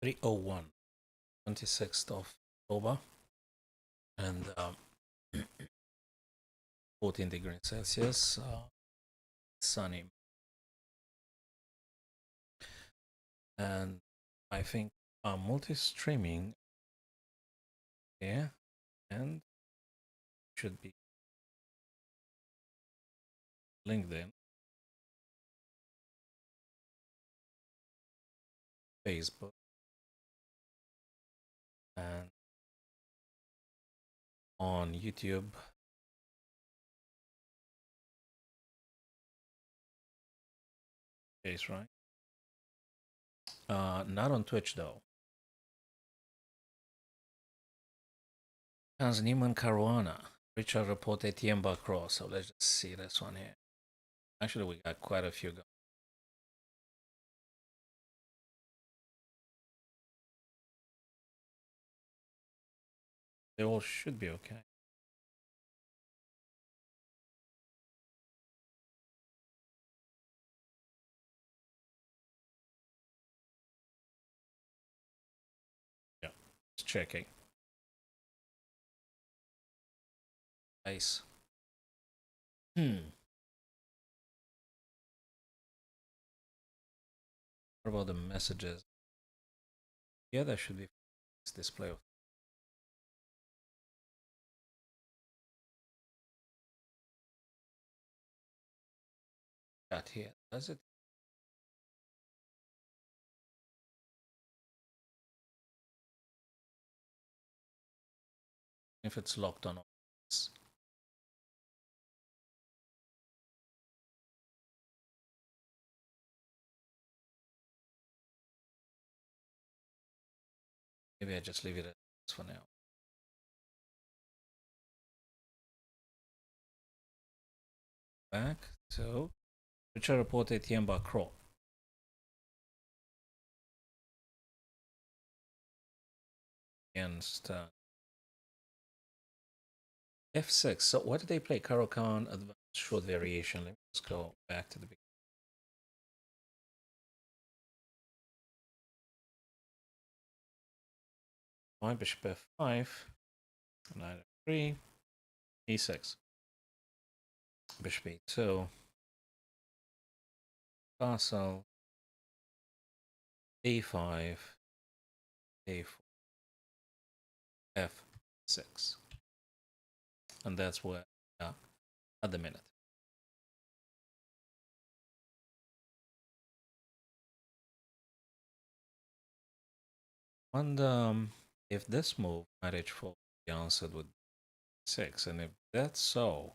3:01, 26th of October, and 14 degrees Celsius, sunny. And I think multi-streaming here and should be LinkedIn, Facebook, and on YouTube. Is right. Not on Twitch though. Hans Neiman Caruana. Richard reported Tiemba Cross. So let's just see this one here. Actually, we got quite a few. They all should be okay. Yeah, just checking. Nice. What about the messages? Yeah, there should be display of chat here. Does it? If it's locked on, maybe I just leave it at this for now. Back. So, Richard reported Tiemba Crow against F6. So, what did they play? Caro-Kann, advanced short variation. Let me just go back to the beginning. Knight bishop f5, knight f3, e6, bishop e2, castle, a5, a4, f6. And that's where we are at the minute. And if this move, knight h4, be answered with 6, and if that's so,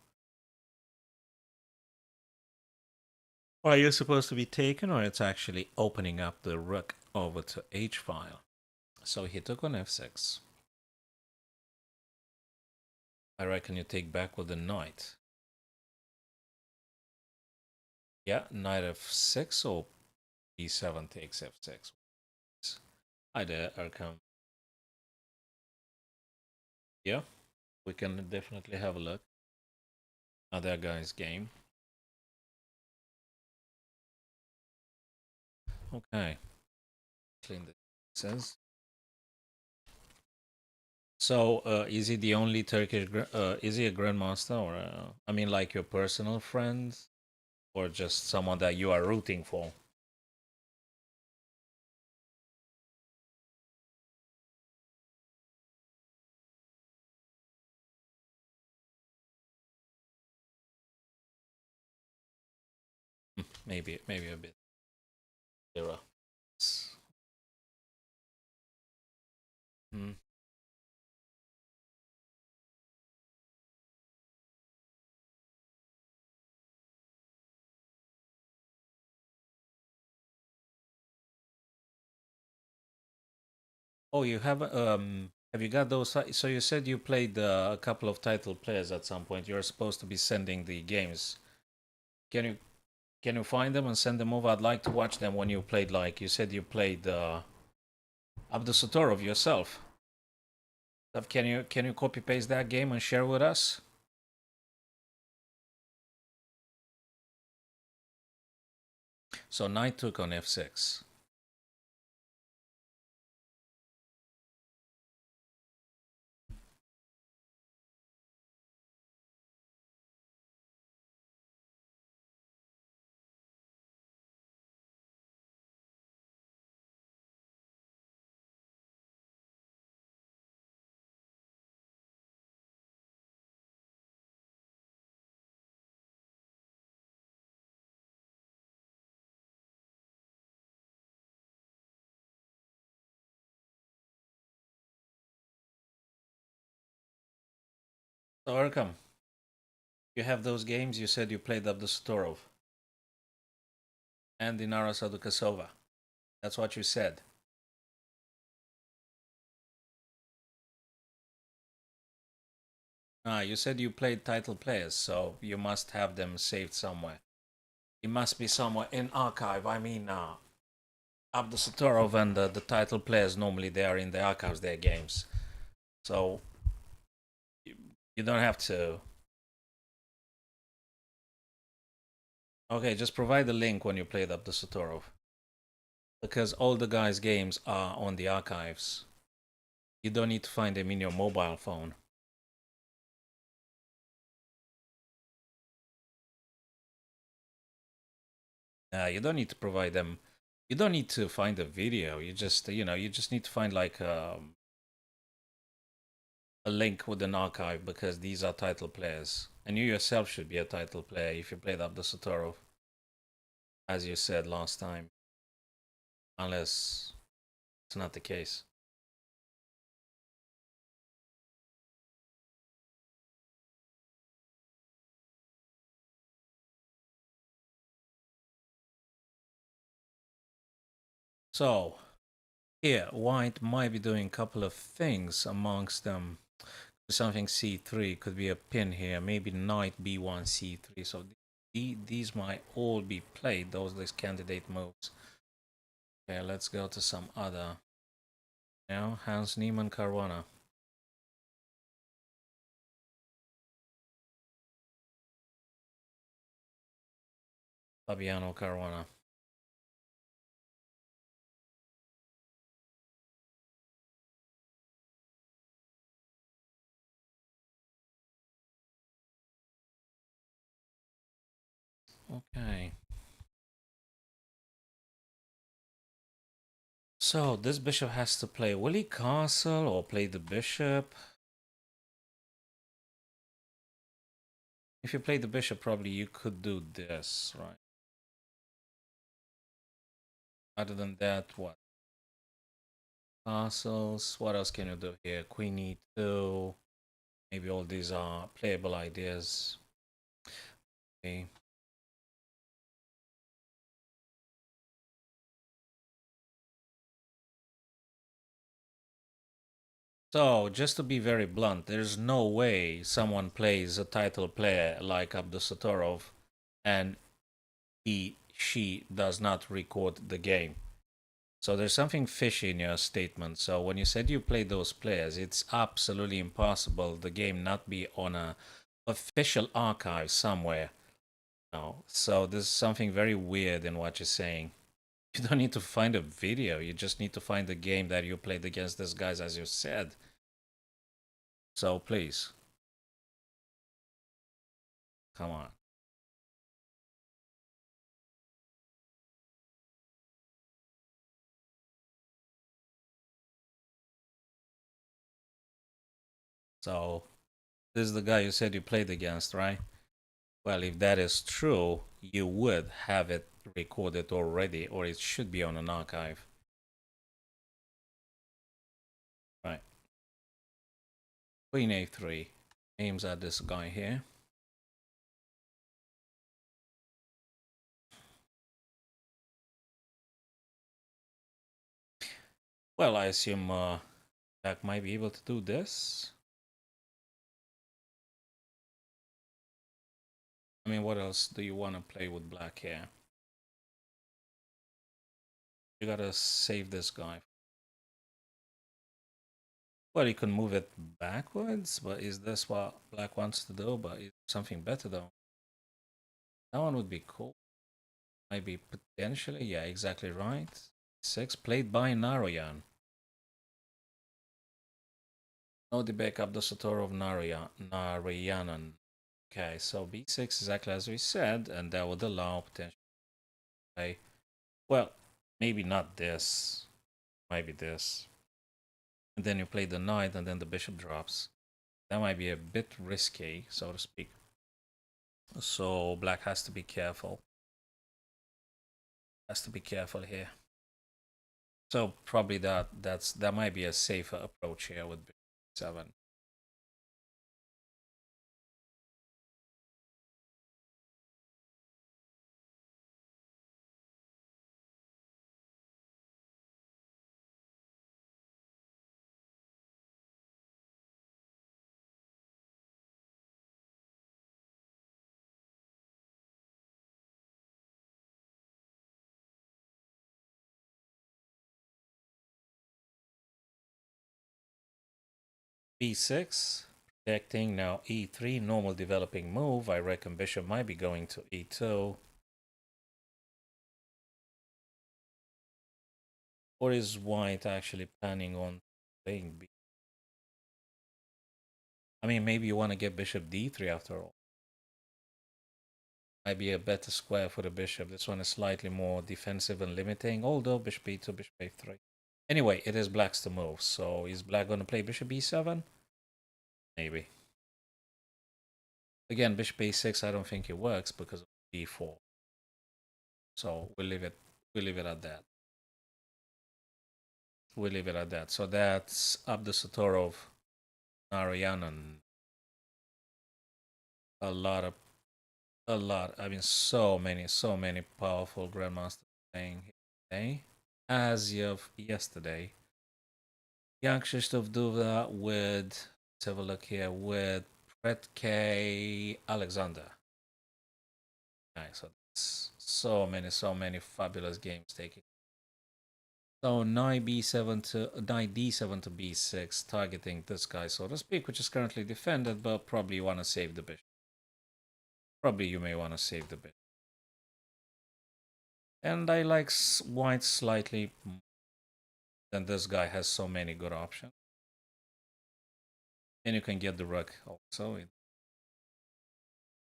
are you supposed to be taken, or it's actually opening up the rook over to h file? So he took on f6. I reckon you take back with the knight. Yeah, knight f6 or b7 takes f6. Hi there, Arkham. Yeah, we can definitely have a look at that guy's game. Okay. Clean the says. So, is he the only Turkish? Is he a grandmaster, or I mean, like your personal friend, or just someone that you are rooting for? Maybe a bit. Era. Hmm. Oh, you have you got those? So you said you played a couple of title players at some point. You're supposed to be sending the games. Can you can you find them and send them over? I'd like to watch them when you played. Like you said, you played Abdus Satorov yourself. Can you copy paste that game and share with us? So knight took on f6. So Arkham, you have those games you said you played up the Storov and the Narasadu. That's what you said. Ah, you said you played title players, so you must have them saved somewhere. It must be somewhere in archive. I mean, Abdusatorov and the title players normally they are in the archives, their games. So you, you don't have to. Okay, just provide the link when you played Abdusatorov. Because all the guys' games are on the archives. You don't need to find them in your mobile phone. You don't need to provide them. You don't need to find a video. You just, you just need to find like a link with an archive because these are title players. And you yourself should be a title player if you played up the Satorov, as you said last time. Unless it's not the case. So, here, white might be doing a couple of things amongst them. Something c3 could be a pin here, maybe knight b1 c3. So these might all be played, these candidate moves. Okay, let's go to some other. Now, Hans Niemann Caruana. Fabiano Caruana. Okay. So this bishop has to play. Will he castle or play the bishop? If you play the bishop, probably you could do this, right? Other than that, what? Castles. What else can you do here? Queen e2. Maybe all these are playable ideas. Okay. So, just to be very blunt, there's no way someone plays a title player like Abdusatorov and she does not record the game. So there's something fishy in your statement. So when you said you played those players, it's absolutely impossible the game not be on a official archive somewhere. No. So there's something very weird in what you're saying. You don't need to find a video. You just need to find the game that you played against these guys, as you said. So please, come on. So this is the guy you said you played against, right? Well, if that is true, you would have it recorded already, or it should be on an archive. Right. Queen a3 aims at this guy here. Well, I assume Black might be able to do this. I mean, what else do you want to play with Black here? You gotta save this guy. Well, you can move it backwards, but is this what Black wants to do? But it's something better though. That one would be cool. Maybe potentially, yeah, exactly right. 6 played by Narayan. No debate up the Sator of Narayanan. Okay, so b6 exactly as we said, and that would allow potentially. Okay. Well, maybe not this. Maybe this. And then you play the knight, and then the bishop drops. That might be a bit risky, so to speak. So black has to be careful. Has to be careful here. So probably that might be a safer approach here with bishop 7. B6, protecting. Now E3, normal developing move. I reckon bishop might be going to E2. Or is white actually planning on playing B? I mean, maybe you want to get bishop D3 after all. Might be a better square for the bishop. This one is slightly more defensive and limiting, although bishop E2, bishop A3. Anyway, it is black's to move, so is black going to play bishop E7? Maybe. Again, bishop A6, I don't think it works because of D4. So we'll leave it at that. We'll leave it at that. So that's Abdusatorov, Narayanan. A lot. I mean, so many powerful grandmasters playing today. As of yesterday, Jan Krzysztof Duda with, let's have a look here, with Pretke Alexander. Nice. So that's so many fabulous games taking. So knight b7 to knight d7 to b6, targeting this guy, so to speak, which is currently defended, but probably you want to save the bishop. Probably you may want to save the bishop. And I like white slightly. Then this guy has so many good options. And you can get the rook also.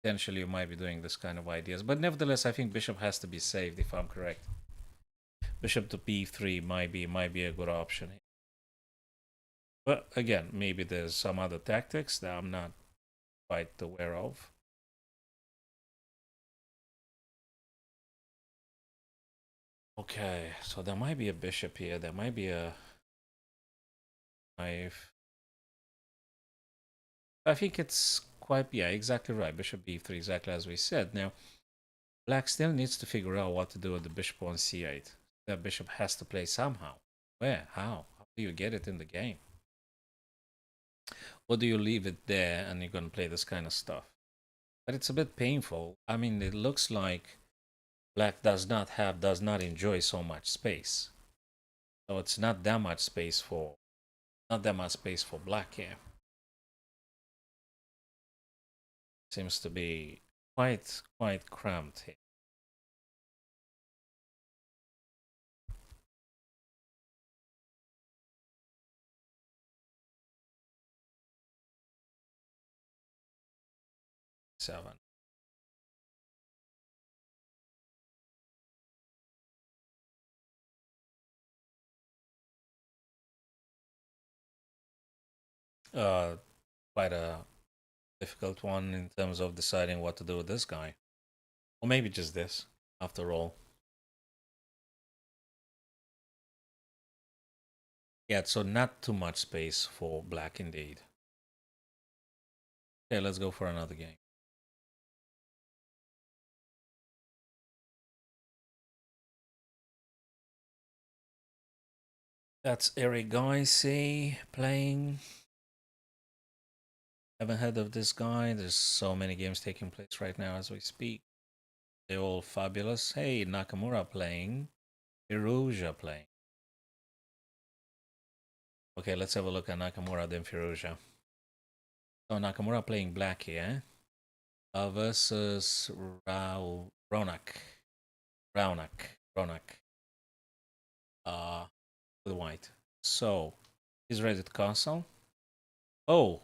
Potentially you might be doing this kind of ideas. But nevertheless, I think bishop has to be saved if I'm correct. Bishop to b3 might be a good option. But again, maybe there's some other tactics that I'm not quite aware of. Okay, so there might be a bishop here. There might be a knife. I think it's quite, yeah, exactly right. Bishop b3, exactly as we said. Now, black still needs to figure out what to do with the bishop on c8. That bishop has to play somehow. Where? How? How do you get it in the game? Or do you leave it there and you're going to play this kind of stuff? But it's a bit painful. I mean, it looks like black does not enjoy so much space. So it's not that much space for black here. Seems to be quite cramped here. Seven. Quite a difficult one in terms of deciding what to do with this guy. Or maybe just this, after all. Yeah, so not too much space for black indeed. Okay, let's go for another game. That's Eric Gaisi playing. Haven't heard of this guy. There's so many games taking place right now as we speak. They're all fabulous. Hey, Nakamura playing. Firouzja playing. Okay, let's have a look at Nakamura then Firouzja. So Nakamura playing black here. Versus Ronak. With white. So, he's ready to castle. Oh,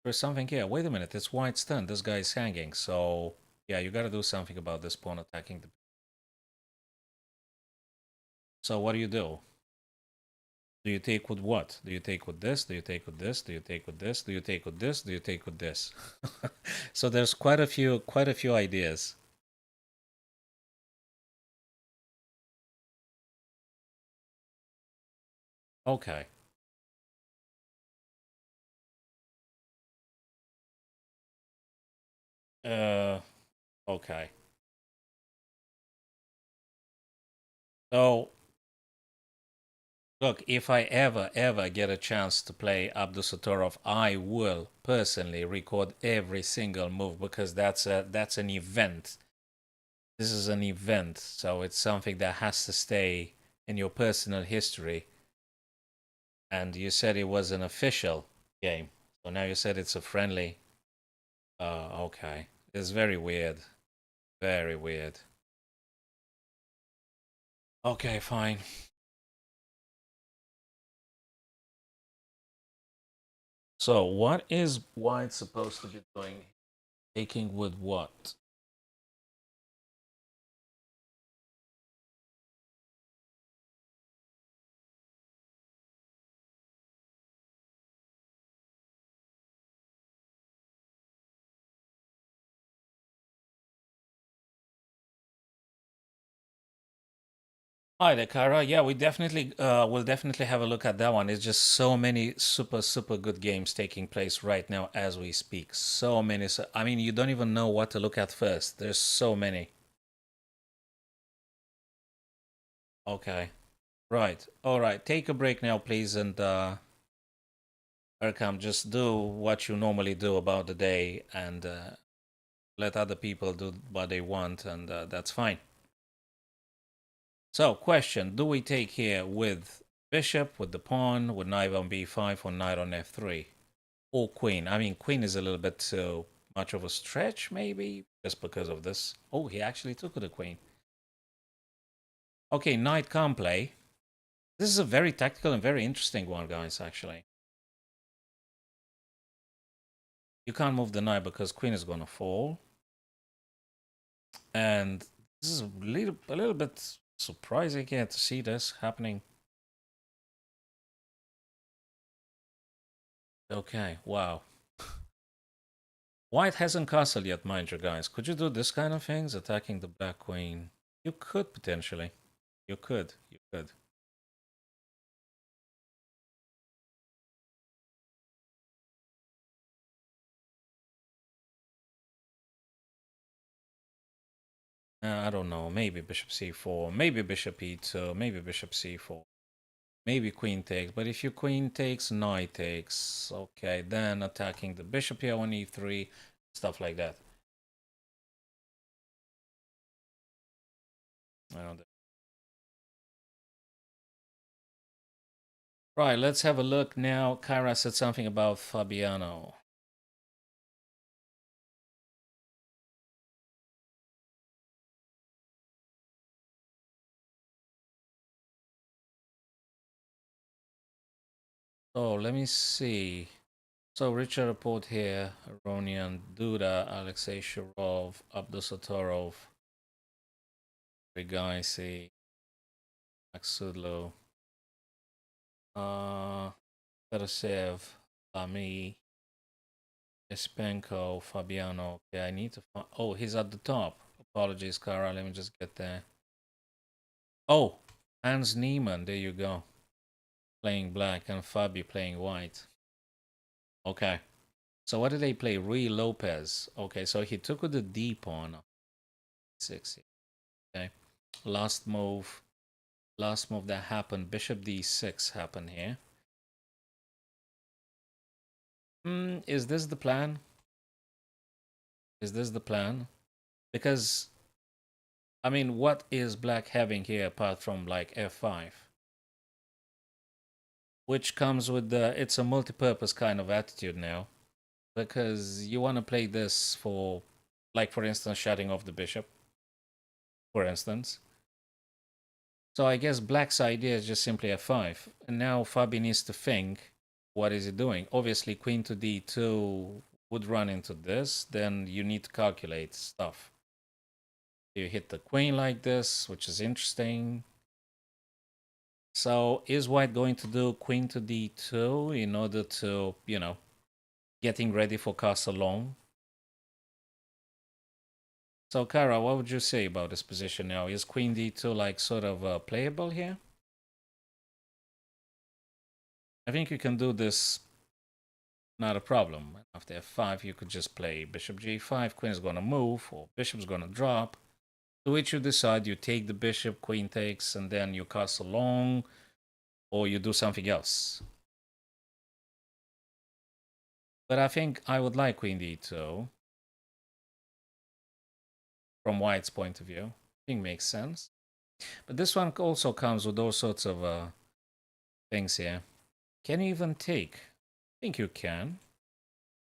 there's something here. Wait a minute, it's white's turn. This guy is hanging. So, yeah, you gotta do something about this pawn attacking the... So, what do you do? Do you take with what? Do you take with this? Do you take with this? Do you take with this? Do you take with this? Do you take with this? So there's quite a few ideas. Okay. Okay. So, look, if I ever get a chance to play Abdusatorov, I will personally record every single move because that's an event. This is an event, so it's something that has to stay in your personal history. And you said it was an official. game. So now you said it's a friendly. Okay. It's very weird. Very weird. Okay, fine. So what is white supposed to be doing? Taking with what? Hi there, Kara. Yeah, we definitely will definitely have a look at that one. It's just so many super good games taking place right now as we speak. So many. I mean, you don't even know what to look at first. There's so many. Okay. Right. All right. Take a break now, please, and Erkam, just do what you normally do about the day and let other people do what they want, and that's fine. So, question: do we take here with bishop, with the pawn, with knight on b5, or knight on f3? Or queen. I mean, queen is a little bit too much of a stretch, maybe, just because of this. Oh, he actually took the queen. Okay, knight can't play. This is a very tactical and very interesting one, guys, actually. You can't move the knight because queen is going to fall. And this is a little bit surprising here to see this happening. Okay, wow. White hasn't castled yet, mind you, guys. Could you do this kind of things, attacking the black queen? You could, potentially. You could. You could. I don't know. Maybe bishop c4. Maybe bishop e2. Maybe bishop c4. Maybe queen takes. But if you queen takes, knight takes. Okay, then attacking the bishop here on e3. Stuff like that. I don't know. Right, let's have a look now. Kyra said something about Fabiano. So let me see. So Richard report here, Aronian, Duda, Alexei Shirov, Abdusatorov, Rigaisi, Maksudlo, Tarasev, Lamy, Espenko, Fabiano. Okay, I need to find. Oh, he's at the top. Apologies, Kara. Let me just get there. Oh, Hans Niemann. There you go. Playing black and Fabi playing white. Okay. So what did they play? Rui Lopez. Okay, so he took with the D pawn. 6. Okay. Last move. Last move that happened. Bishop D6 happened here. Is this the plan? Is this the plan? Because I mean, what is black having here apart from like F5? Which comes with the, it's a multi-purpose kind of attitude now. Because you want to play this for, like for instance, shutting off the bishop, for instance. So I guess black's idea is just simply F5. And now Fabi needs to think, what is he doing? Obviously, queen to D2 would run into this. Then you need to calculate stuff. You hit the queen like this, which is interesting. So is white going to do queen to d2 in order to, getting ready for castle long? So Kara, what would you say about this position now? Is queen d2 like sort of playable here? I think you can do this, not a problem. After f5, you could just play bishop g5, queen is going to move, or bishop's going to drop. To which you decide you take the bishop, queen takes, and then you castle long, or you do something else. But I think I would like queen d2 from white's point of view. I think makes sense. But this one also comes with all sorts of things here. Can you even take? think you can.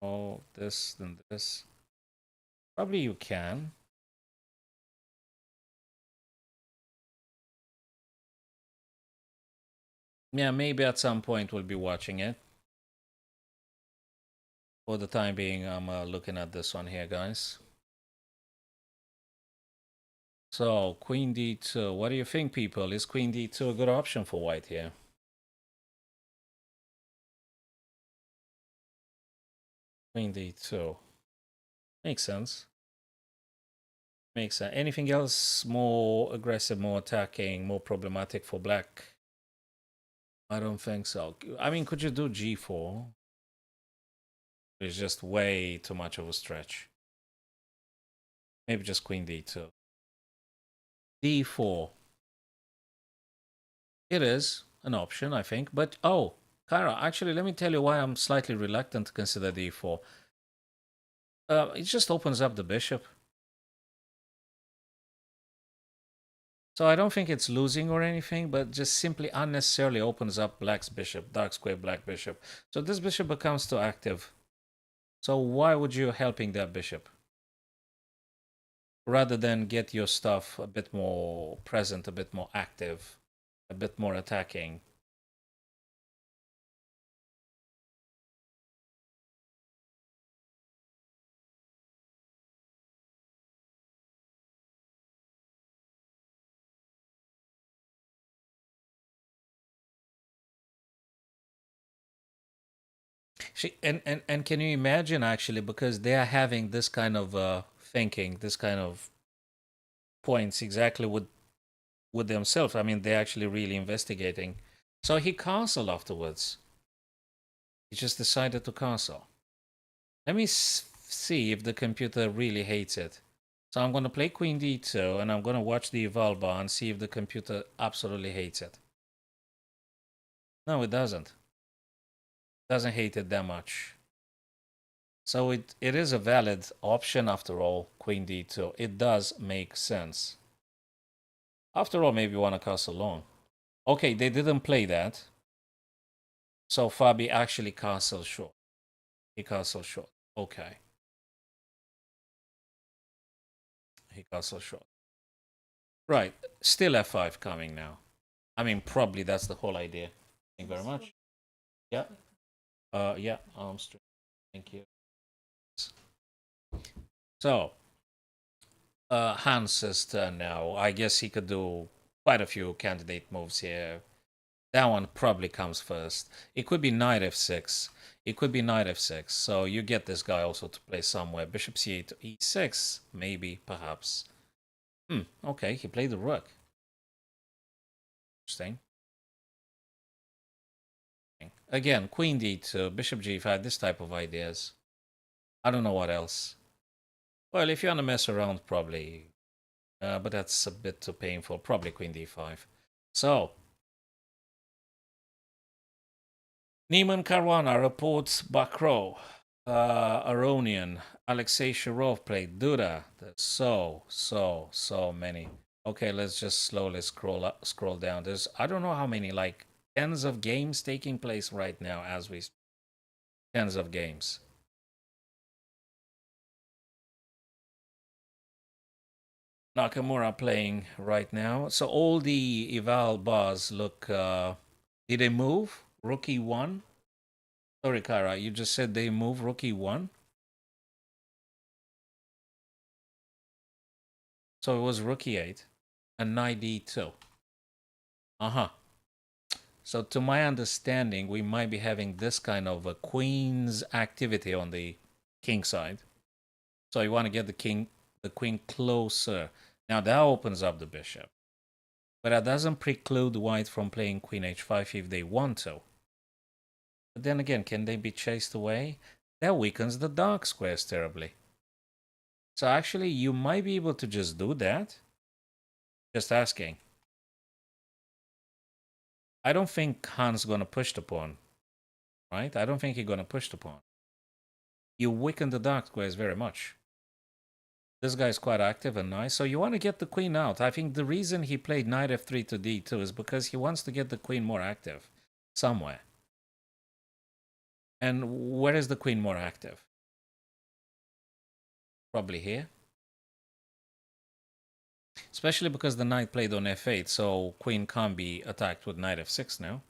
Oh, this, then this. Probably you can. Yeah, maybe at some point we'll be watching it. For the time being, I'm looking at this one here, guys. So, Queen D2. What do you think, people? Is Queen D2 a good option for white here? Queen D2. Makes sense. Makes sense. Anything else more aggressive, more attacking, more problematic for black? I don't think so. I mean, could you do G4? It's just way too much of a stretch. Maybe just Queen D2. D4. It is an option, I think. But, oh, Kara, actually, let me tell you why I'm slightly reluctant to consider D4. It just opens up the bishop. So I don't think it's losing or anything, but just simply unnecessarily opens up black's bishop, dark square black bishop. So this bishop becomes too active. So why would you helping that bishop? Rather than get your stuff a bit more present, a bit more active, a bit more attacking. And can you imagine actually, because they are having this kind of thinking, this kind of points exactly with themselves. I mean, they're actually really investigating. So he canceled afterwards. He just decided to cancel. Let me see if the computer really hates it. So I'm going to play Queen D2 and I'm going to watch the eval bar and see if the computer absolutely hates it. No, it doesn't. It doesn't hate it that much. So it is a valid option after all, Queen D2. It does make sense. After all, maybe you want to castle long. Okay, they didn't play that. So Fabi actually castled short. He castled short. Okay. He castled short. Right. Still F5 coming now. I mean, probably that's the whole idea. Thank you very much. Yeah. Yeah, arm straight. Thank you. So, Hans's turn now. I guess he could do quite a few candidate moves here. That one probably comes first. It could be knight f6. It could be knight f6. So you get this guy also to play somewhere. Bishop c8 to e6. Maybe, perhaps. Okay, he played the rook. Interesting. Again, queen d2, bishop g5, this type of ideas. I don't know what else. Well, if you want to mess around, probably. But that's a bit too painful. Probably queen d5. So, Neiman Caruana reports Bakro. Aronian. Alexei Shirov played Duda. There's so many. Okay, let's just slowly scroll down. There's, I don't know how many, like tens of games taking place right now as we tens of games. Nakamura playing right now. So all the eval bars look. Did they move? Rookie 1? Sorry, Kara, you just said they move Rookie 1? So it was Rookie 8 and Knight D2. Uh-huh. So to my understanding, we might be having this kind of a queen's activity on the king side. So you want to get the queen closer. Now that opens up the bishop. But that doesn't preclude white from playing queen h5 if they want to. But then again, can they be chased away? That weakens the dark squares terribly. So actually, you might be able to just do that. Just asking. I don't think Han's going to push the pawn. Right? I don't think he's going to push the pawn. You weaken the dark squares very much. This guy's quite active and nice. So you want to get the queen out. I think the reason he played knight f3 to d2 is because he wants to get the queen more active somewhere. And where is the queen more active? Probably here. Especially because the knight played on f8, so queen can't be attacked with knight f6 now.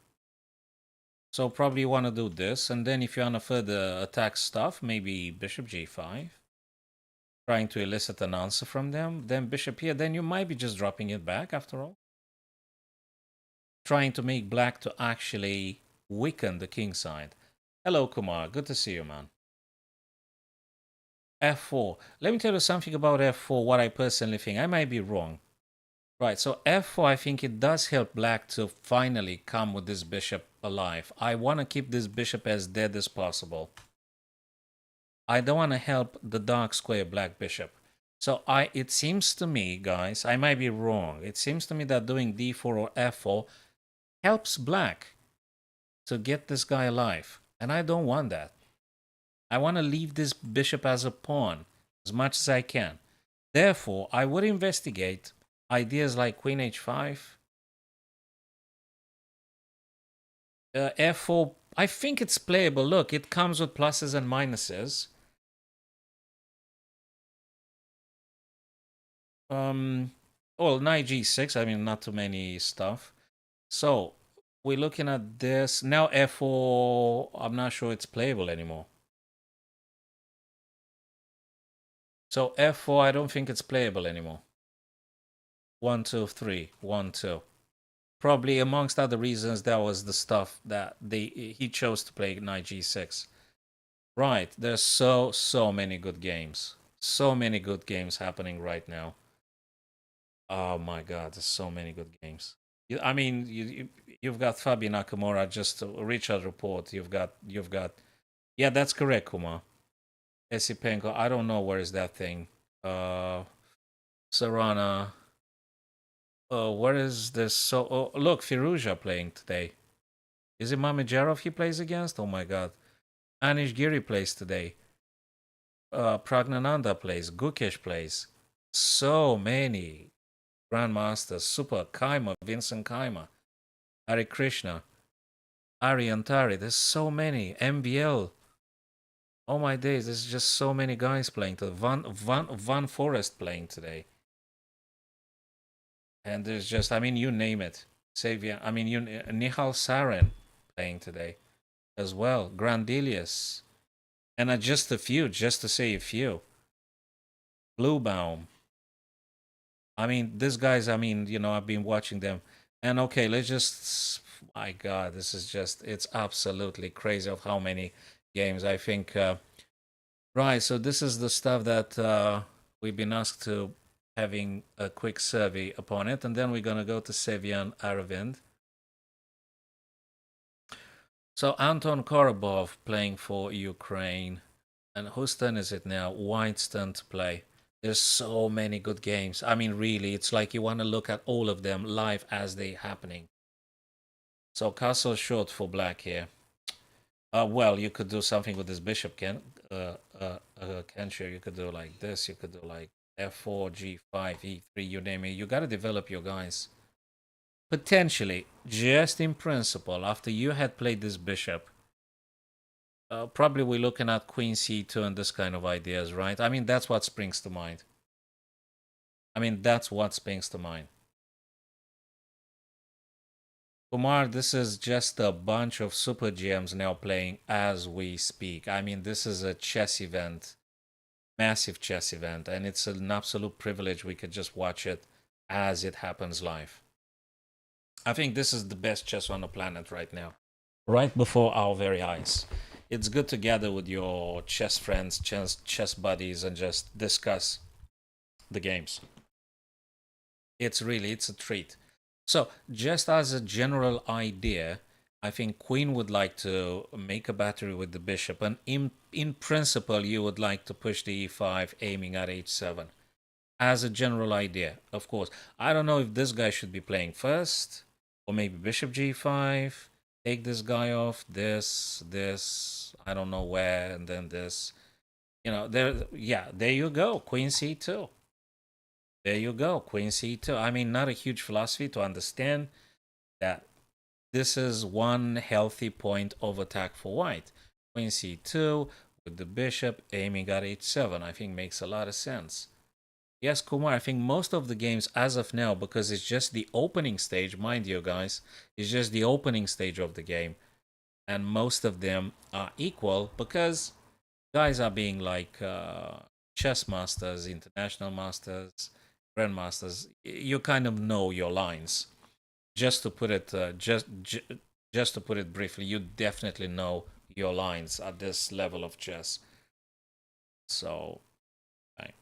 So probably you want to do this, and then if you want to further attack stuff, maybe bishop g5. Trying to elicit an answer from them, then bishop here, then you might be just dropping it back after all. Trying to make black to actually weaken the king side. Hello, Kumar. Good to see you, man. f4. Let me tell you something about f4, what I personally think. I might be wrong. Right, so f4, I think it does help black to finally come with this bishop alive. I want to keep this bishop as dead as possible. I don't want to help the dark square black bishop. So it seems to me, guys, I might be wrong. It seems to me that doing d4 or f4 helps black to get this guy alive. And I don't want that. I want to leave this bishop as a pawn as much as I can. Therefore, I would investigate ideas like queen h5, f4. I think it's playable. Look, it comes with pluses and minuses. Well, knight g6. I mean, not too many stuff. So we're looking at this now. f4. I'm not sure it's playable anymore. So f4. I don't think it's playable anymore. 1, 2, 3. 1, 2. Probably amongst other reasons, that was the stuff that he chose to play knight g6. Right. There's so many good games. So many good games happening right now. Oh my God, there's so many good games. I mean, you've got Fabi Nakamura, just Richard Report. You've got, yeah, that's correct, Kuma. Esipenko, I don't know where is that thing. Sarana. Where is this? So, look, Firuza playing today. Is it Mamijarov he plays against? Oh my God. Anish Giri plays today. Pragnananda plays. Gukesh plays. So many grandmasters. Super Kaima, Vincent Kaima, Hare Krishna, Ari Antari. There's so many. MBL. Oh my days, there's just so many guys playing today. Van Forest playing today. And there's just, I mean, you name it. Xavier, I mean, Nihal Soren playing today as well. Grandelius. And just a few, just to say a few. Bluebaum. I mean, these guys, I mean, I've been watching them. And okay, let's just, my God, this is just, it's absolutely crazy of how many games. I think, right, so this is the stuff that we've been asked to having a quick survey upon it. And then we're going to go to Sevian Aravind. So Anton Korobov playing for Ukraine. And whose turn is it now? White's turn to play. There's so many good games. I mean, really, it's like you want to look at all of them live as they're happening. So castle short for black here. Well, you could do something with this bishop, can't you? You could do like this. You could do like f4, g5, e3, you name it. You got to develop your guys. Potentially, just in principle, after you had played this bishop, probably we're looking at queen c2 and this kind of ideas, right? I mean, that's what springs to mind. Kumar, this is just a bunch of super GMs now playing as we speak. I mean, this is a chess event, massive chess event, and it's an absolute privilege we could just watch it as it happens live. I think this is the best chess on the planet right now, right before our very eyes. It's good to gather with your chess friends, chess buddies, and just discuss the games. It's a treat. So, just as a general idea, I think queen would like to make a battery with the bishop, and in principle, you would like to push the e5, aiming at h7. As a general idea, of course. I don't know if this guy should be playing first, or maybe bishop g5, take this guy off, this, I don't know where, and then this. There you go, queen c2. There you go, queen c2. I mean, not a huge philosophy to understand that this is one healthy point of attack for white. queen c2 with the bishop aiming at h7. I think makes a lot of sense. Yes, Kumar, I think most of the games as of now, because it's just the opening stage, mind you guys, it's just the opening stage of the game. And most of them are equal because guys are being like chess masters, international masters, grandmasters. You kind of know your lines. Just to put it, just to put it briefly, you definitely know your lines at this level of chess. So, okay.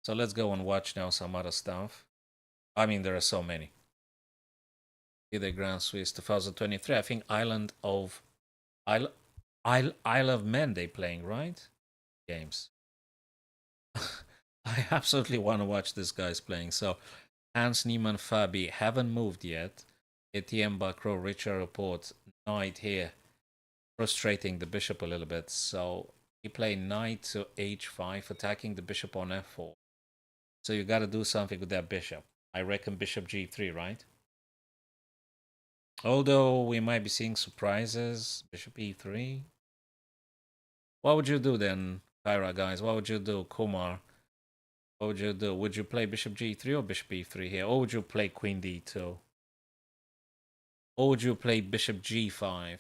So let's go and watch now some other stuff. I mean, there are so many. Fide Grand Swiss 2023. I think Isle Isle of Man they playing, right? Games. I absolutely want to watch this guys playing. So Hans Niemann Fabi haven't moved yet. Etienne Bacro, Richard Report, knight here, frustrating the bishop a little bit. So he played knight to h5, attacking the bishop on f4. So you got to do something with that bishop. I reckon bishop g3, right? Although we might be seeing surprises, bishop e3. What would you do then, Kyra, guys? What would you do, Kumar? What would you do? Would you play bishop g3 or bishop e3 here? Or would you play queen d2? Or would you play bishop g5?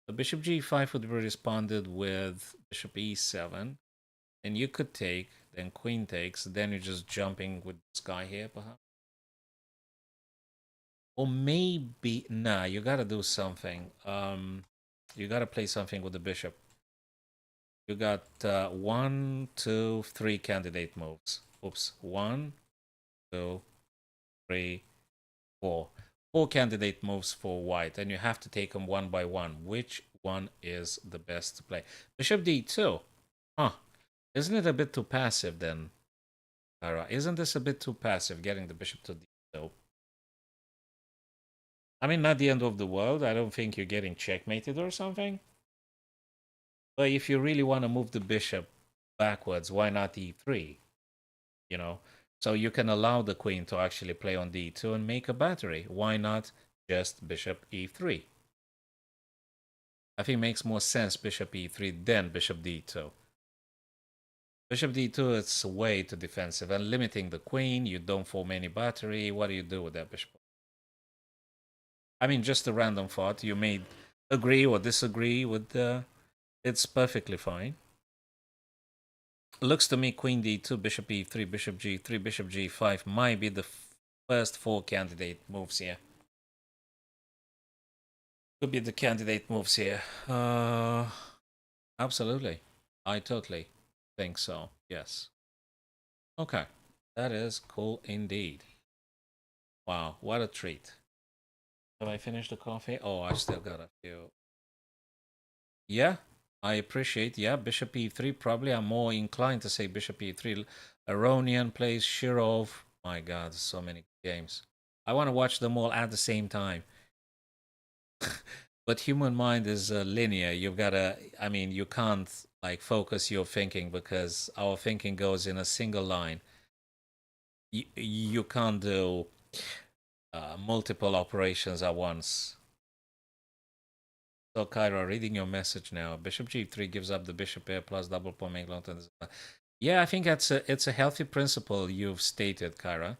The bishop g5 would be responded with bishop e7. And you could take, then queen takes, then you're just jumping with this guy here, perhaps. Or maybe, nah, you gotta do something. You gotta play something with the bishop. You got 1, 2, 3 candidate moves. Oops, 1, 2, 3, 4. 4 candidate moves for white, and you have to take them one by one. Which one is the best to play? Bishop d2. Huh. Isn't it a bit too passive then, Tara? Isn't this a bit too passive, getting the bishop to d2? I mean, not the end of the world. I don't think you're getting checkmated or something. But if you really want to move the bishop backwards, why not e3? You know? So you can allow the queen to actually play on d2 and make a battery. Why not just bishop e3? I think it makes more sense bishop e3 than bishop d2. Bishop d2 is way too defensive and limiting the queen. You don't form any battery. What do you do with that bishop? I mean, just a random thought. You may agree or disagree with it's perfectly fine. Looks to me queen d2, bishop e3, bishop g3, bishop g5 might be the first 4 candidate moves here. Could be the candidate moves here. Absolutely. I totally think so. Yes. Okay. That is cool indeed. Wow, what a treat. Have I finished the coffee? Oh, I still got a few. Yeah, I appreciate. Yeah, bishop e3. Probably I'm more inclined to say bishop e3. Aronian plays Shirov. My God, so many games. I want to watch them all at the same time. But human mind is linear. You've got to, I mean, you can't like focus your thinking because our thinking goes in a single line. You can't do multiple operations at once. So Kyra, reading your message now. Bishop g3 gives up the bishop here plus double pawn make long term. Yeah, I think it's a healthy principle you've stated, Kyra.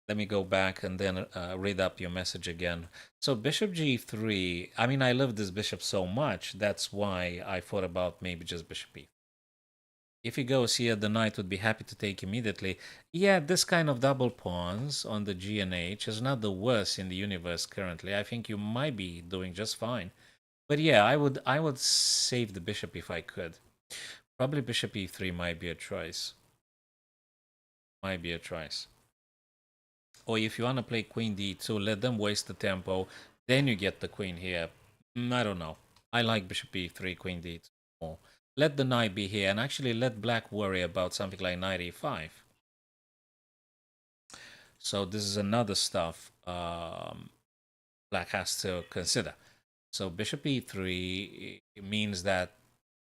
Let me go back and then read up your message again. So bishop g3, I mean, I love this bishop so much. That's why I thought about maybe just bishop e. If he goes here, the knight would be happy to take immediately. Yeah, this kind of double pawns on the G and H is not the worst in the universe currently. I think you might be doing just fine. But yeah, I would save the bishop if I could. Probably bishop e3 might be a choice. Might be a choice. Or if you want to play queen d2, let them waste the tempo. Then you get the queen here. I don't know. I like bishop e3, queen d2 more. Let the knight be here and actually let black worry about something like knight e5. So this is another stuff black has to consider. So bishop e3 means that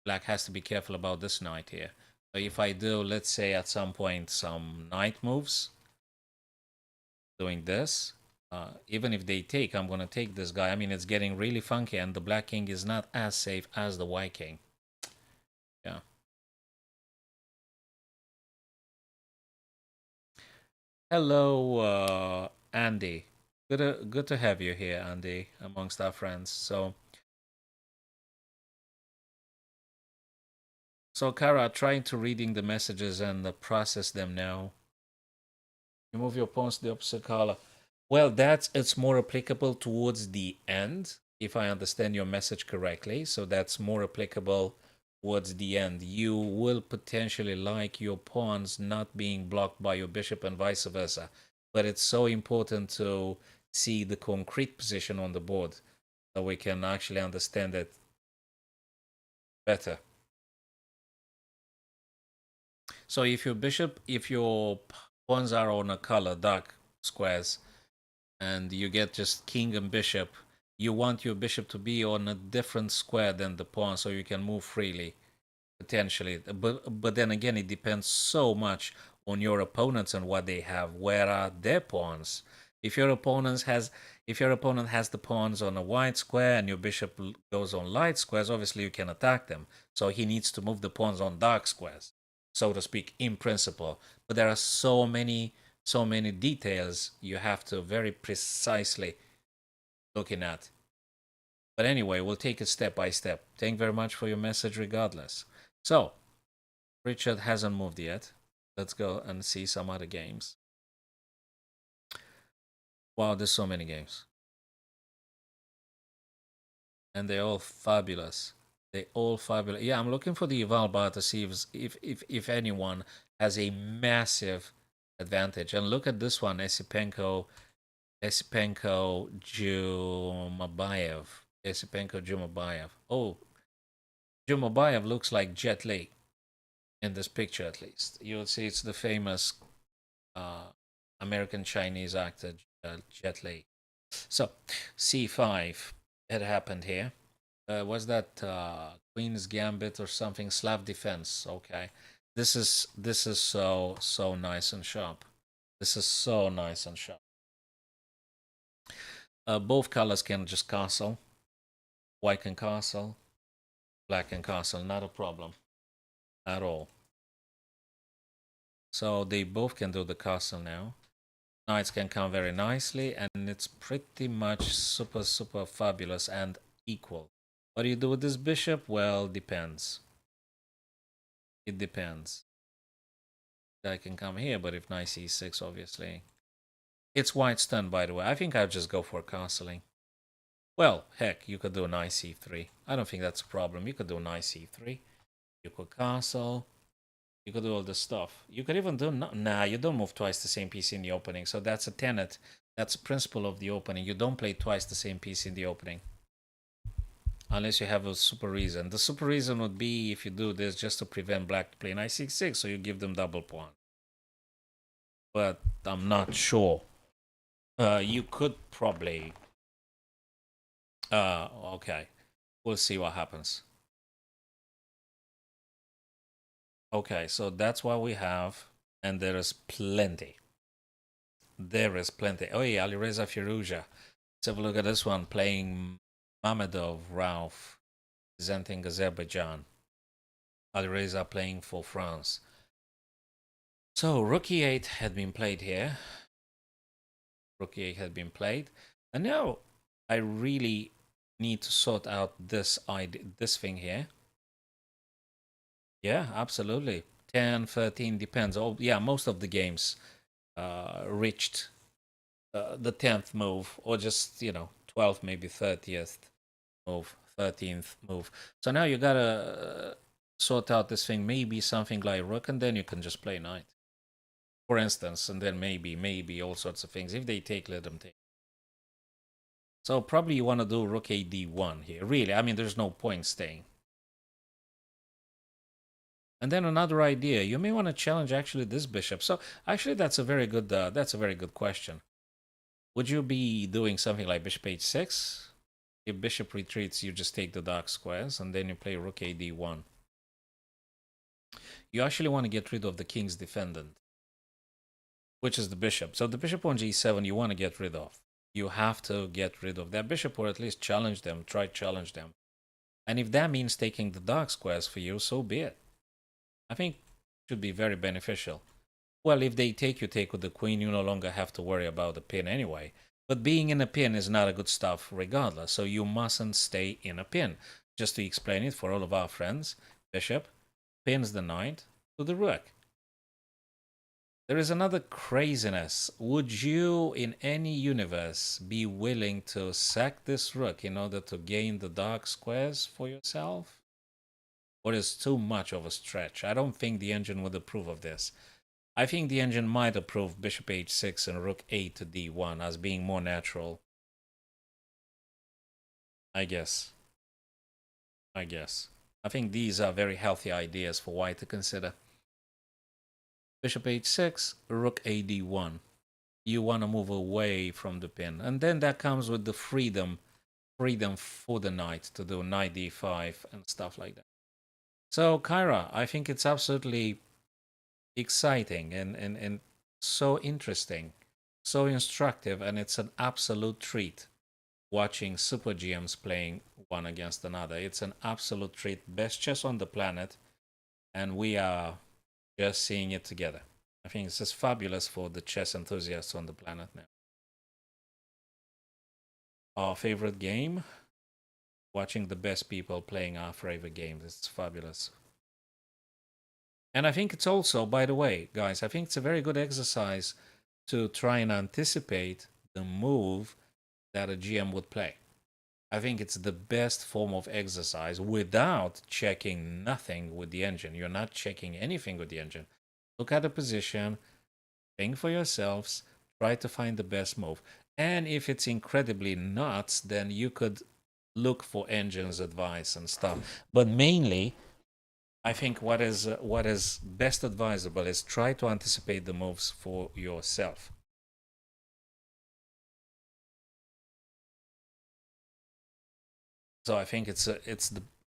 black has to be careful about this knight here. So if I do, let's say at some point, some knight moves, doing this, Even if they take, I'm going to take this guy. I mean, it's getting really funky, and the black king is not as safe as the white king. Yeah. Hello, Andy. Good to have you here, Andy, amongst our friends. So Kara, trying to reading the messages and process them now. You move your pawns to the opposite color. Well, it's more applicable towards the end, if I understand your message correctly. So that's more applicable towards the end. You will potentially like your pawns not being blocked by your bishop and vice versa. But it's so important to see the concrete position on the board so we can actually understand it better. So if your pawns are on a color, dark squares, and you get just king and bishop, you want your bishop to be on a different square than the pawn so you can move freely, potentially. But then again, it depends so much on your opponents and what they have. Where are their pawns? If your opponent has the pawns on a white square and your bishop goes on light squares, obviously you can attack them. So he needs to move the pawns on dark squares, so to speak, in principle. But there are so many details you have to very precisely looking at. But anyway, we'll take it step by step. Thank you very much for your message regardless. So, Richard hasn't moved yet. Let's go and see some other games. Wow, there's so many games. And they're all fabulous. They're all fabulous. Yeah, I'm looking for the eval bar to see if anyone has a massive advantage. And look at this one, Esipenko Jumabayev. Esipenko Jumabayev. Oh, Jumabayev looks like Jet Li in this picture, at least. You'll see it's the famous uh, American Chinese actor Jet Li. So, C5. It happened here. Was that Queen's Gambit or something? Slav defense. Okay. This is so nice and sharp. This is so nice and sharp. Both colors can just castle. White can castle. Black can castle. Not a problem at all. So they both can do the castle now. Knights can come very nicely, and it's pretty much super fabulous and equal. What do you do with this bishop? Well, depends. It depends. I can come here, but if knight c6, obviously. It's white's turn, by the way. I think I'll just go for castling. Well, heck, you could do knight c3. I don't think that's a problem. You could do knight c3. You could castle. You could do all this stuff. You could even do... Nah, you don't move twice the same piece in the opening. So that's a tenet. That's a principle of the opening. You don't play twice the same piece in the opening. Unless you have a super reason. The super reason would be if you do this just to prevent black to play knight c6. So you give them double pawn. But I'm not sure. You could probably... okay. We'll see what happens. Okay, so that's what we have. And there is plenty. There is plenty. Oh yeah, Alireza Firouzja. Let's have a look at this one. Playing Mamedov Rauf, presenting Azerbaijan. Alireza playing for France. So Rook e8 had been played here. Rook e8 had been played. And now I really need to sort out this thing here. Yeah, absolutely. 10, 13, depends. Oh, yeah, most of the games reached the 10th move, or just, 12th, maybe 30th move, 13th move. So now you gotta sort out this thing. Maybe something like rook, and then you can just play knight, for instance, and then maybe all sorts of things. If they take, let them take. So probably you want to do rook a d1 here. Really, I mean, there's no point staying. And then another idea, you may want to challenge actually this bishop. So actually, that's a very good question. Would you be doing something like bishop h6? If bishop retreats, you just take the dark squares, and then you play rook a d1. You actually want to get rid of the king's defendant, which is the bishop. So the bishop on g7 you want to get rid of. You have to get rid of that bishop, or at least challenge them, try challenge them. And if that means taking the dark squares for you, so be it. I think it should be very beneficial. Well, if they take, you take with the queen, you no longer have to worry about the pin anyway. But being in a pin is not a good stuff regardless, so you mustn't stay in a pin. Just to explain it for all of our friends, bishop pins the knight to the rook. There is another craziness. Would you, in any universe, be willing to sack this rook in order to gain the dark squares for yourself? Or is too much of a stretch? I don't think the engine would approve of this. I think the engine might approve bishop h6 and rook a to d1 as being more natural. I guess. I think these are very healthy ideas for white to consider. Bishop h6, rook a d1. You want to move away from the pin. And then that comes with the freedom for the knight to do knight d5 and stuff like that. So, Kyra, I think it's absolutely exciting and so interesting, so instructive, and it's an absolute treat watching super GMs playing one against another. It's an absolute treat. Best chess on the planet, and we are just seeing it together. I think it's just fabulous for the chess enthusiasts on the planet now. Our favorite game? Watching the best people playing our favorite games. It's fabulous. And I think it's also, by the way, guys, I think it's a very good exercise to try and anticipate the move that a GM would play. I think it's the best form of exercise without checking nothing with the engine. You're not checking anything with the engine. Look at the position, think for yourselves, try to find the best move. And if it's incredibly nuts, then you could look for engine's advice and stuff. But mainly, I think what is best advisable is try to anticipate the moves for yourself. So I think it's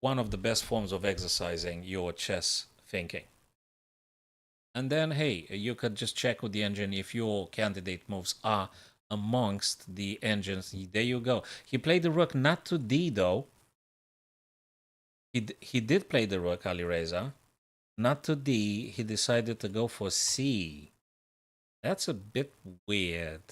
one of the best forms of exercising your chess thinking. And then, hey, you could just check with the engine if your candidate moves are amongst the engines. There you go. He played the rook not to D though. He did play the rook, Ali Reza. Not to D. He decided to go for C. That's a bit weird.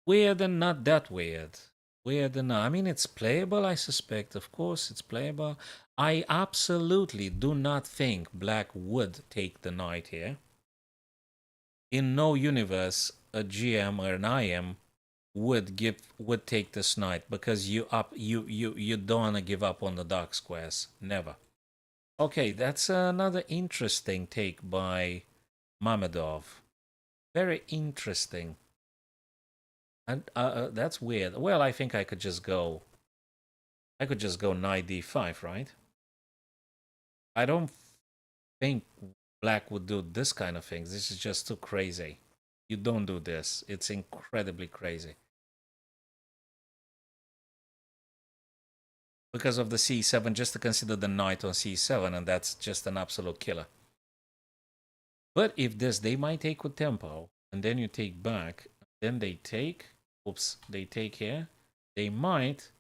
Weird and not that weird. Weird and not. I mean, it's playable, I suspect. Of course, it's playable. I absolutely do not think black would take the knight here. In no universe, a GM or an IM would take this knight because you don't want to give up on the dark squares. Never. Okay, that's another interesting take by Mamedov. Very interesting. And that's weird. Well, I think I could just go. I could just go knight d5, right? I don't think black would do this kind of things. This is just too crazy. You don't do this. It's incredibly crazy. Because of the c7, just to consider the knight on c7, and that's just an absolute killer. But if this, they might take with tempo, and then you take back, then they take, oops, they take here, they might,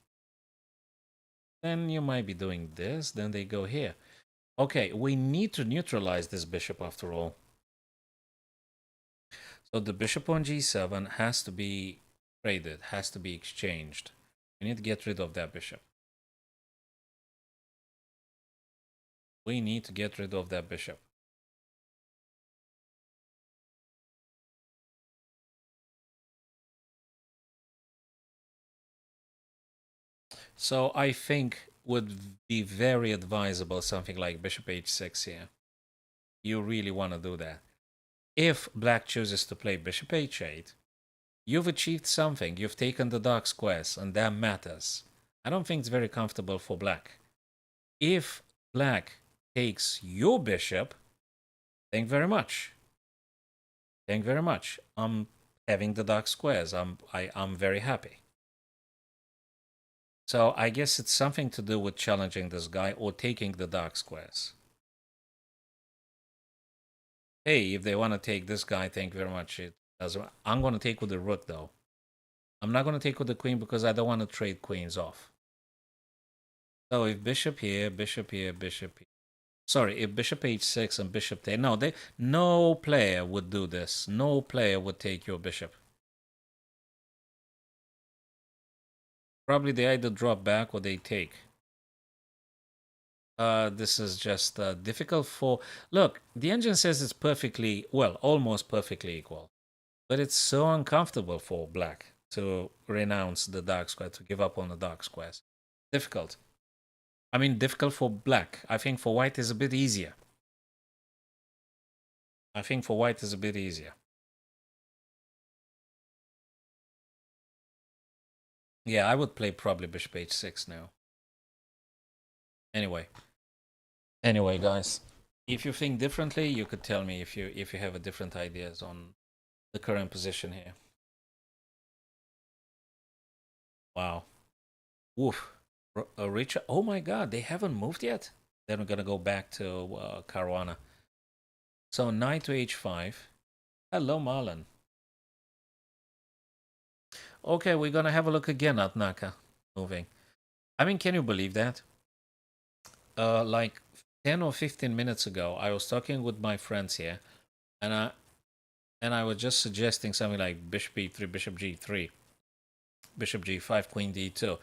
then you might be doing this, then they go here. Okay, we need to neutralize this bishop after all. So the bishop on g7 has to be traded, has to be exchanged. We need to get rid of that bishop. We need to get rid of that bishop. So I think would be very advisable something like bishop h6 here. You really want to do that. If black chooses to play bishop h8, you've achieved something. You've taken the dark squares, and that matters. I don't think it's very comfortable for black. If black takes your bishop, thank very much. Thank very much. I'm having the dark squares. I'm very happy. So I guess it's something to do with challenging this guy or taking the dark squares. Hey, if they want to take this guy, thank you very much. It doesn't. I'm going to take with the rook though. I'm not going to take with the queen because I don't want to trade queens off. So if bishop here, bishop here, bishop here. Sorry, if bishop h6 and bishop there. No, no player would do this. No player would take your bishop. Probably they either drop back or they take. This is just difficult for... Look, the engine says it's perfectly, well, almost perfectly equal. But it's so uncomfortable for black to renounce the dark square, to give up on the dark squares. Difficult. I mean, difficult for black. I think for white is a bit easier. I think for white is a bit easier. Yeah, I would play probably bishop h6 now. Anyway, guys, if you think differently, you could tell me if you have a different ideas on the current position here. Wow. Woof. Richard. Oh my God, they haven't moved yet. Then we're gonna go back to Caruana. So knight to h5. Hello, Marlon. Okay, we're gonna have a look again at Naka moving. I mean, can you believe that? Like 10 or 15 minutes ago, I was talking with my friends here, and I was just suggesting something like bishop e3, bishop g3, bishop g5, queen d2.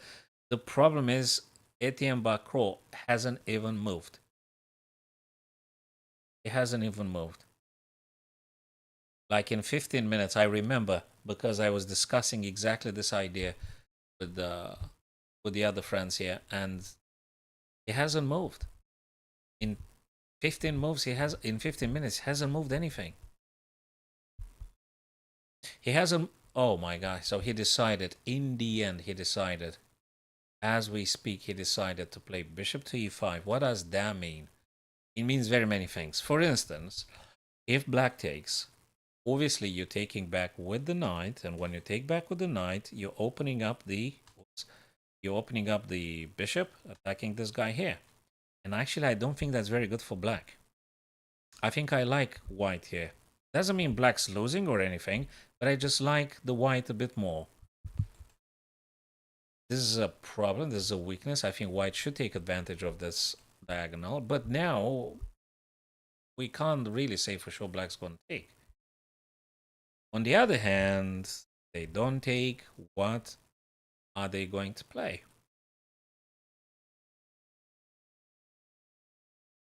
The problem is Etienne Bacro hasn't even moved. It hasn't even moved. Like in 15 minutes, I remember because I was discussing exactly this idea with the other friends here, and he hasn't moved. In 15 moves, in 15 minutes, he hasn't moved anything. He hasn't. Oh my God! So he decided. In the end, he decided. As we speak, he decided to play bishop to e5. What does that mean? It means very many things. For instance, if black takes, obviously you're taking back with the knight, and when you take back with the knight, you're opening up the bishop, attacking this guy here. And actually, I don't think that's very good for black. I think I like white here. Doesn't mean black's losing or anything, but I just like the white a bit more. This is a problem, this is a weakness. I think white should take advantage of this diagonal, but now we can't really say for sure black's going to take. On the other hand, they don't take. What are they going to play?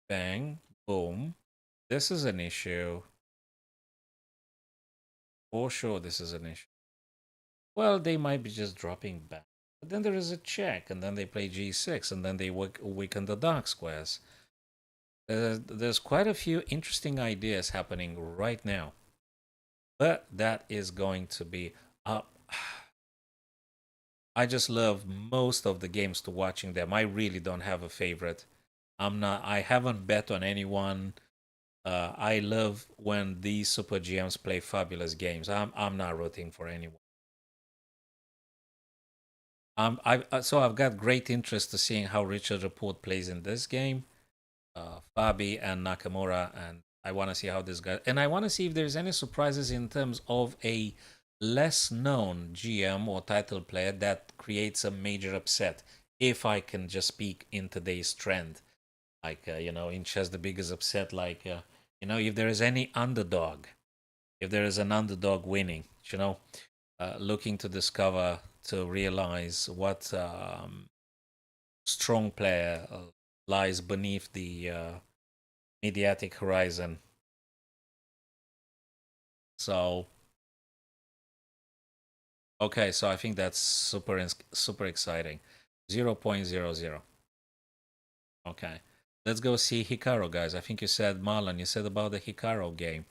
Bang, boom. This is an issue. For sure, this is an issue. Well, they might be just dropping back. But then there is a check, and then they play g6, and then they weaken the dark squares. There's quite a few interesting ideas happening right now. But that is going to be up. I just love most of the games to watching them. I really don't have a favorite. I haven't bet on anyone. I love when these super GMs play fabulous games. I'm not rooting for anyone. So I've got great interest to seeing how Richard Report plays in this game. Fabi and Nakamura, and I want to see how this goes. And I want to see if there's any surprises in terms of a less known GM or title player that creates a major upset. If I can just speak in today's trend, like in chess, the biggest upset, like if there is any underdog, if there is an underdog winning, looking to discover, to realize what strong player lies beneath the mediatic horizon. So, okay, so I think that's super exciting. 0.00. Okay, let's go see Hikaru, guys. I think you said, Marlon, you said about the Hikaru game.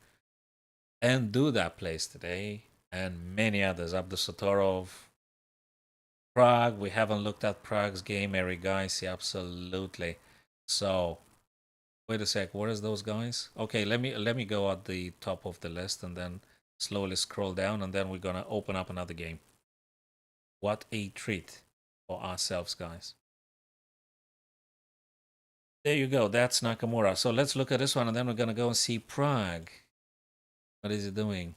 And Duda plays today, and many others. Abdul Satorov, Prague. We haven't looked at Prague's game. Eric guys, yeah, absolutely. So, wait a sec. What is those guys? Okay, let me go at the top of the list and then slowly scroll down, and then we're gonna open up another game. What a treat for ourselves, guys. There you go. That's Nakamura. So let's look at this one, and then we're gonna go and see Prague. What is he doing?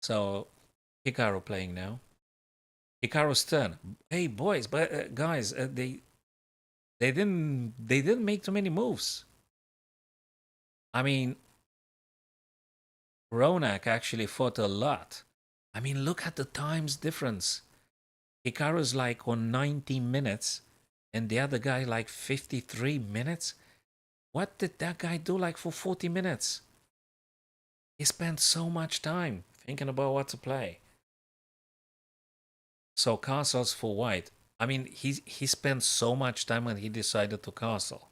So Hikaru playing now. Hikaru's turn. Hey boys, but guys, they didn't make too many moves. I mean, Ronak actually fought a lot. I mean, look at the times difference. Hikaru's like on 90 minutes, and the other guy like 53 minutes. What did that guy do like for 40 minutes? He spent so much time thinking about what to play. So castles for white. I mean, he spent so much time when he decided to castle.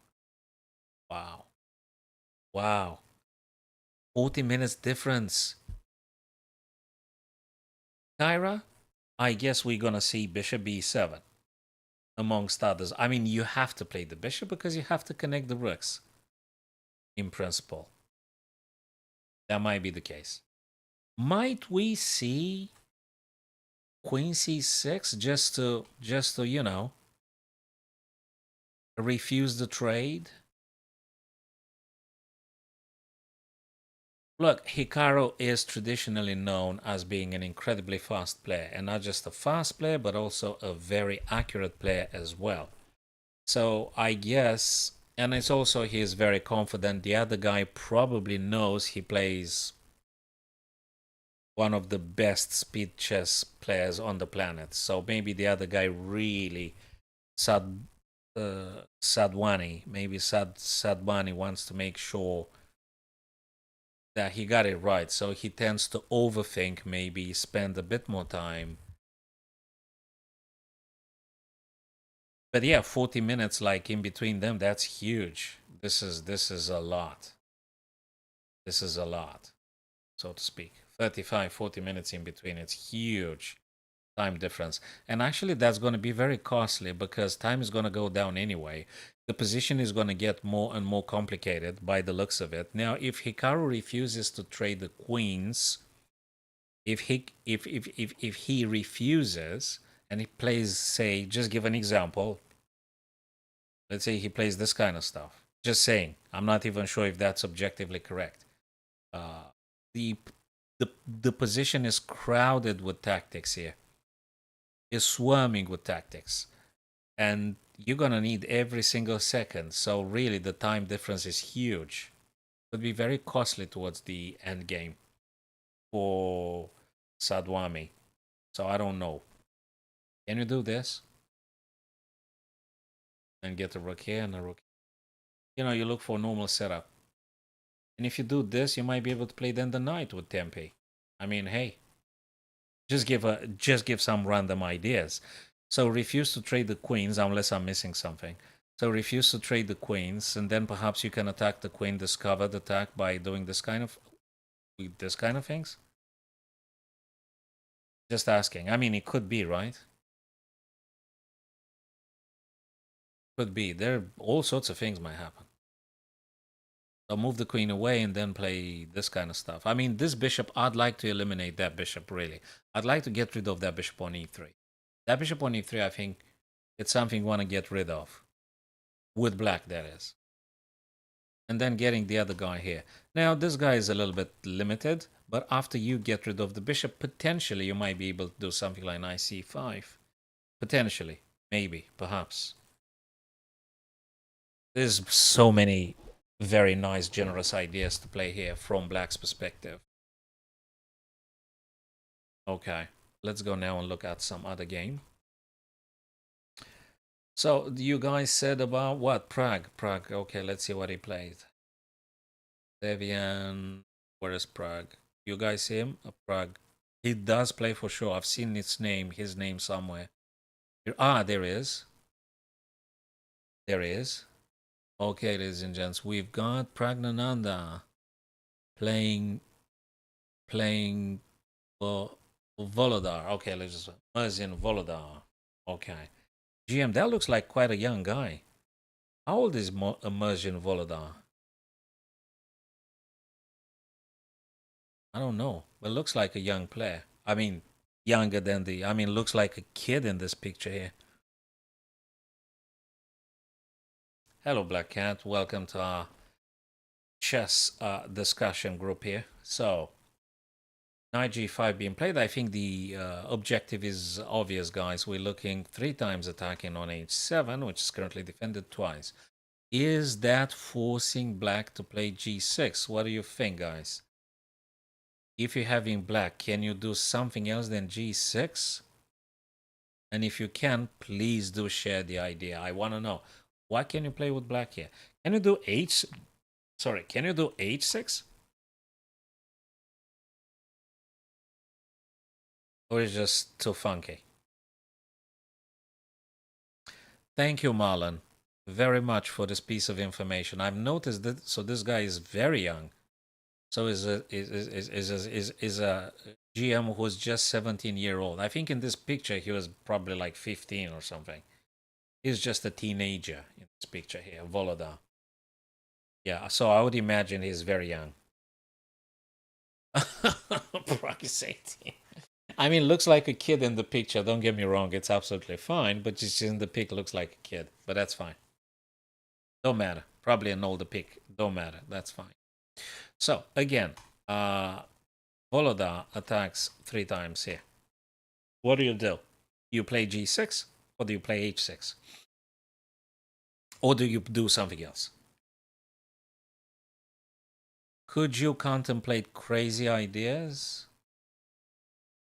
Wow. Wow. 40 minutes difference. Kyra, I guess we're gonna see bishop b7 amongst others. I mean, you have to play the bishop because you have to connect the rooks in principle. That might be the case. Might we see queen c6 just to refuse the trade? Look, Hikaru is traditionally known as being an incredibly fast player, and not just a fast player, but also a very accurate player as well. So I guess, and it's also he is very confident. The other guy probably knows he plays one of the best speed chess players on the planet. So maybe the other guy really Sadwani, maybe Sadwani wants to make sure that he got it right. So he tends to overthink, maybe spend a bit more time. But yeah, 40 minutes like in between them, that's huge. This is a lot. This is a lot, so to speak. 35, 40 minutes in between, it's huge time difference. And actually that's going to be very costly because time is going to go down anyway. The position is going to get more and more complicated by the looks of it. Now, if Hikaru refuses to trade the queens, if he refuses and he plays, say, just give an example, let's say he plays this kind of stuff. Just saying, I'm not even sure if that's objectively correct. Uh, the the position is crowded with tactics here. Is swarming with tactics, and you're gonna need every single second. So really, the time difference is huge. It would be very costly towards the end game for Sadwami. So I don't know. Can you do this and get a rook here and a rook? You look for a normal setup. And if you do this, you might be able to play then the knight with Tempe. I mean, hey, just give some random ideas. So refuse to trade the queens unless I'm missing something. So refuse to trade the queens, and then perhaps you can attack the queen, discover the attack by doing this kind of things. Just asking. I mean, it could be, right? Could be. There all sorts of things might happen. I'll move the queen away and then play this kind of stuff. I mean, this bishop, I'd like to eliminate that bishop, really. I'd like to get rid of that bishop on e3. That bishop on e3, I think it's something you want to get rid of. With black, that is. And then getting the other guy here. Now, this guy is a little bit limited, but after you get rid of the bishop, potentially you might be able to do something like knight c5. Potentially. Maybe. Perhaps. There's so many very nice, generous ideas to play here from black's perspective. Okay, let's go now and look at some other game. So you guys said about what? Prague. Okay, let's see what he played. Devian. Where is Prague? You guys see him? Prague. He does play for sure. I've seen his name somewhere. There is. There is. Okay, ladies and gents, we've got Pragnananda playing for Volodar. Okay, let's just Mersin Volodar. Okay. GM, that looks like quite a young guy. How old is Mersin Volodar? I don't know, but looks like a young player. I mean, younger than looks like a kid in this picture here. Hello, Black Cat. Welcome to our chess discussion group here. So, Knight g5 being played. I think the objective is obvious, guys. We're looking 3 times attacking on h7, which is currently defended twice. Is that forcing black to play g6? What do you think, guys? If you're having black, can you do something else than g6? And if you can, please do share the idea. I want to know. What can you play with black here? Can you do can you do h6? Or is it just too funky? Thank you, Marlon, very much for this piece of information. I've noticed that. So this guy is very young. So is a GM who's just 17-year-old. I think in this picture he was probably like 15 or something. He's just a teenager in this picture here, Volodar. Yeah, so I would imagine he's very young. Price 18. I mean, looks like a kid in the picture. Don't get me wrong; it's absolutely fine. But just in the pic, looks like a kid. But that's fine. Don't matter. Probably an older pic. Don't matter. That's fine. So again, Volodar attacks 3 times here. What do? You play g6 or do you play h6? Or do you do something else? Could you contemplate crazy ideas?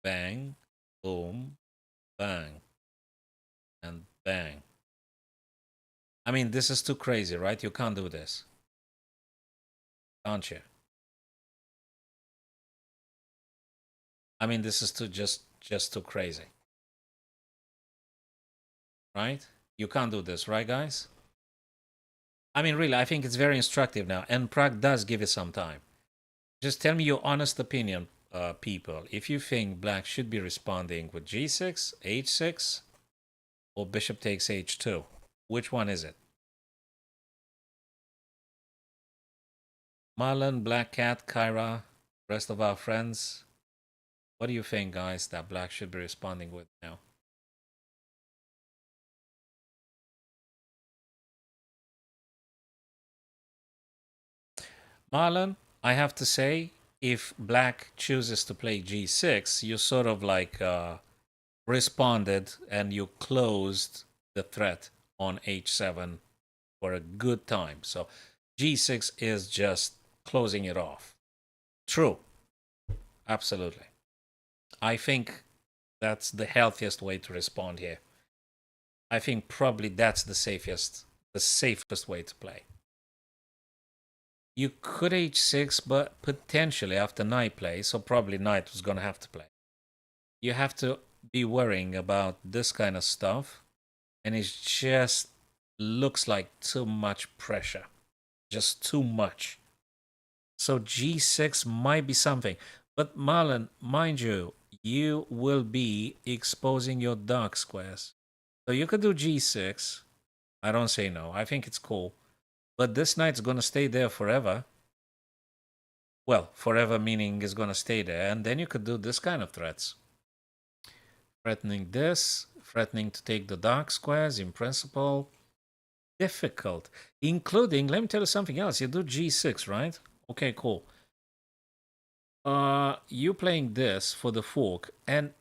Bang, boom, bang, and bang. I mean, this is too crazy, right? You can't do this. Can't you? I mean, this is just too crazy. Right? You can't do this, right, guys? I mean, really, I think it's very instructive now. And Prague does give it some time. Just tell me your honest opinion, people. If you think black should be responding with g6, h6, or bishop takes h2, which one is it? Marlon, Black Cat, Kyra, rest of our friends. What do you think, guys, that black should be responding with now? Marlon, I have to say, if black chooses to play g6, you sort of like responded and you closed the threat on h7 for a good time. So g6 is just closing it off. True. Absolutely. I think that's the healthiest way to respond here. I think probably that's the safest way to play. You could h6, but potentially after knight play, so probably knight was going to have to play. You have to be worrying about this kind of stuff, and it just looks like too much pressure. Just too much. So g6 might be something. But Marlon, mind you, you will be exposing your dark squares. So you could do g6. I don't say no. I think it's cool. But this knight's going to stay there forever. Well, forever meaning is going to stay there. And then you could do this kind of threats. Threatening this, threatening to take the dark squares in principle. Difficult. Including, let me tell you something else. You do g6, right? Okay, cool. You playing this for the fork. And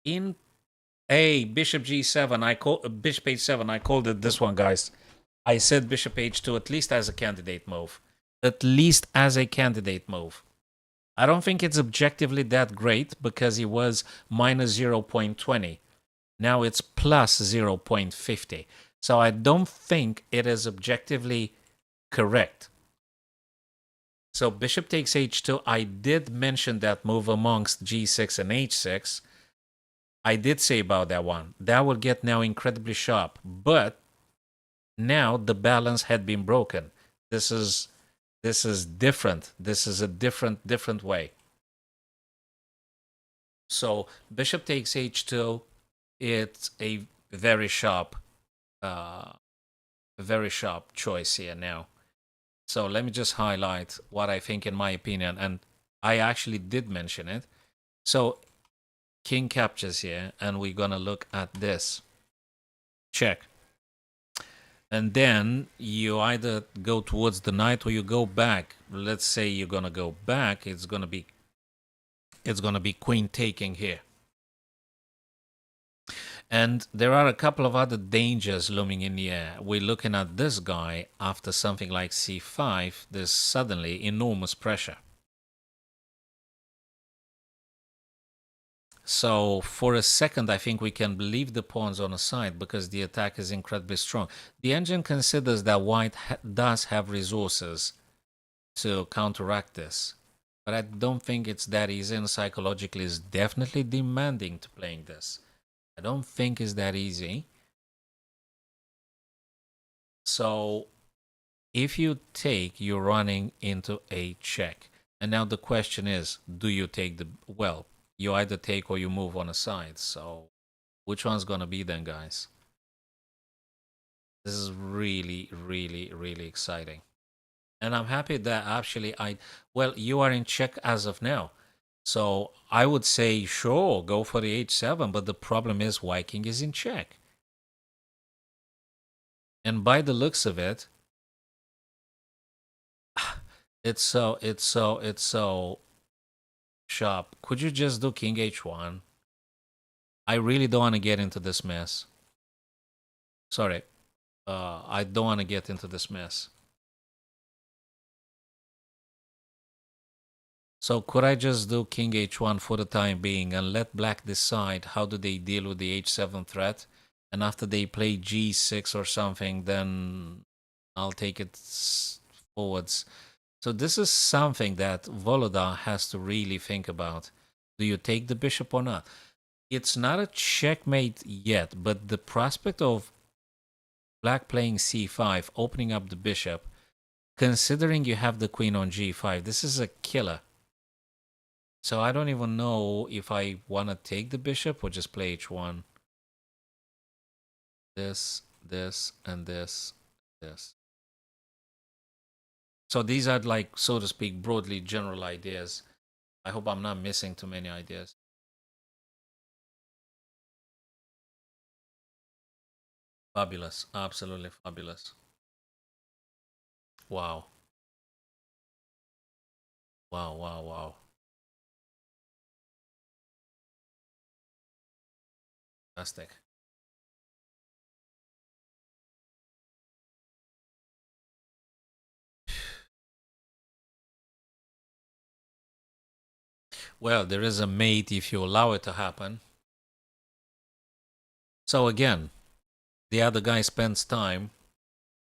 in bishop g7, bishop h7, I called it this one, guys. I said bishop h2 at least as a candidate move. At least as a candidate move. I don't think it's objectively that great because it was minus 0.20. Now it's plus 0.50. So I don't think it is objectively correct. So bishop takes h2. I did mention that move amongst g6 and h6. I did say about that one. That will get now incredibly sharp. But now the balance had been broken. This is different. This is a different way. So bishop takes h2. It's a very sharp choice here now. So let me just highlight what I think in my opinion, and I actually did mention it. So king captures here, and we're gonna look at this. Check. And then you either go towards the knight or you go back. Let's say you're gonna go back. It's gonna be it's going to be queen taking here. And there are a couple of other dangers looming in the air. We're looking at this guy after something like c5. There's suddenly enormous pressure. So for a second, I think we can leave the pawns on a side because the attack is incredibly strong. The engine considers that white does have resources to counteract this. But I don't think it's that easy, and psychologically is definitely demanding to playing this. I don't think it's that easy. So if you take, you're running into a check. And now the question is, do you take the... Well, you either take or you move on a side. So which one's going to be then, guys? This is really, really, really exciting. And I'm happy that actually well, you are in check as of now. So I would say, sure, go for the h7, but the problem is white king is in check. And by the looks of it, it's so sharp. Could you just do king h1? I really don't want to get into this mess. Sorry. I don't want to get into this mess. So could I just do king h1 for the time being and let black decide how do they deal with the h7 threat? And after they play g6 or something, then I'll take it forwards. So this is something that Volodar has to really think about. Do you take the bishop or not? It's not a checkmate yet, but the prospect of black playing c5, opening up the bishop, considering you have the queen on g5, this is a killer. So I don't even know if I want to take the bishop or just play h1. This, and this. So these are like, so to speak, broadly general ideas. I hope I'm not missing too many ideas. Fabulous. Absolutely fabulous. Wow. Wow. Fantastic. Well, there is a mate if you allow it to happen. So again, the other guy spends time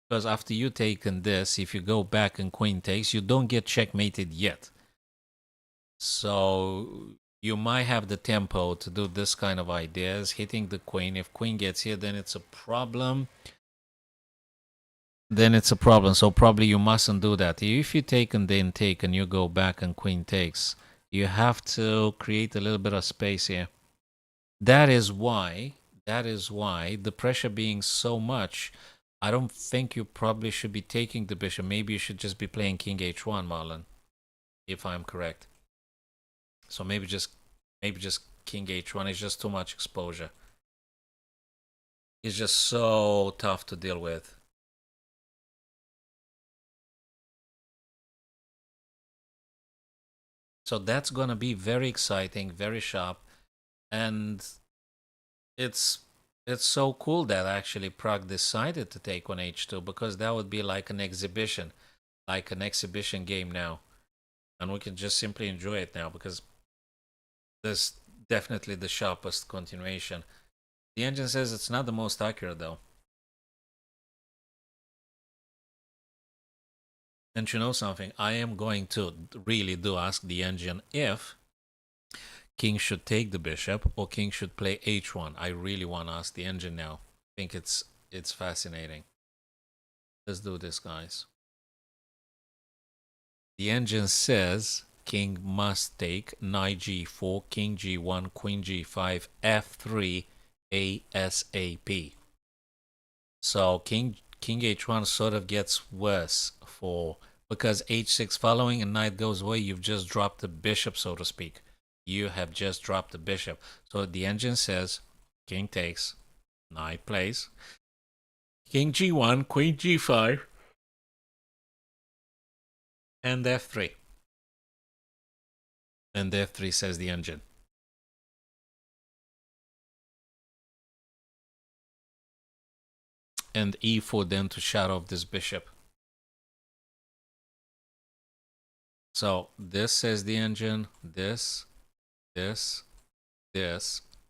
because after you taken this, if you go back and queen takes, you don't get checkmated yet. So you might have the tempo to do this kind of ideas, hitting the queen. If queen gets here, then it's a problem. So probably you mustn't do that. If you take and then take and you go back and queen takes, you have to create a little bit of space here. That is why the pressure being so much, I don't think you probably should be taking the bishop. Maybe you should just be playing king h1, Marlon, if I'm correct. So maybe just king h1 is just too much exposure. It's just so tough to deal with. So that's gonna be very exciting, very sharp, and it's so cool that actually Prague decided to take on h2 because that would be like an exhibition game now, and we can just simply enjoy it now because this definitely the sharpest continuation. The engine says it's not the most accurate though. And you know something? I am going to really do ask the engine if king should take the bishop or king should play h1. I really want to ask the engine now. I think it's fascinating. Let's do this, guys. The engine says king must take knight g4, king g1, queen g5, f3 ASAP. So king h1 sort of gets worse because h6 following and knight goes away, you've just dropped the bishop, so to speak. You have just dropped the bishop. So the engine says king takes, knight plays, king g1, queen g5, and f3. And f3 says the engine. And e4 then to shut off this bishop. So this says the engine, this, this,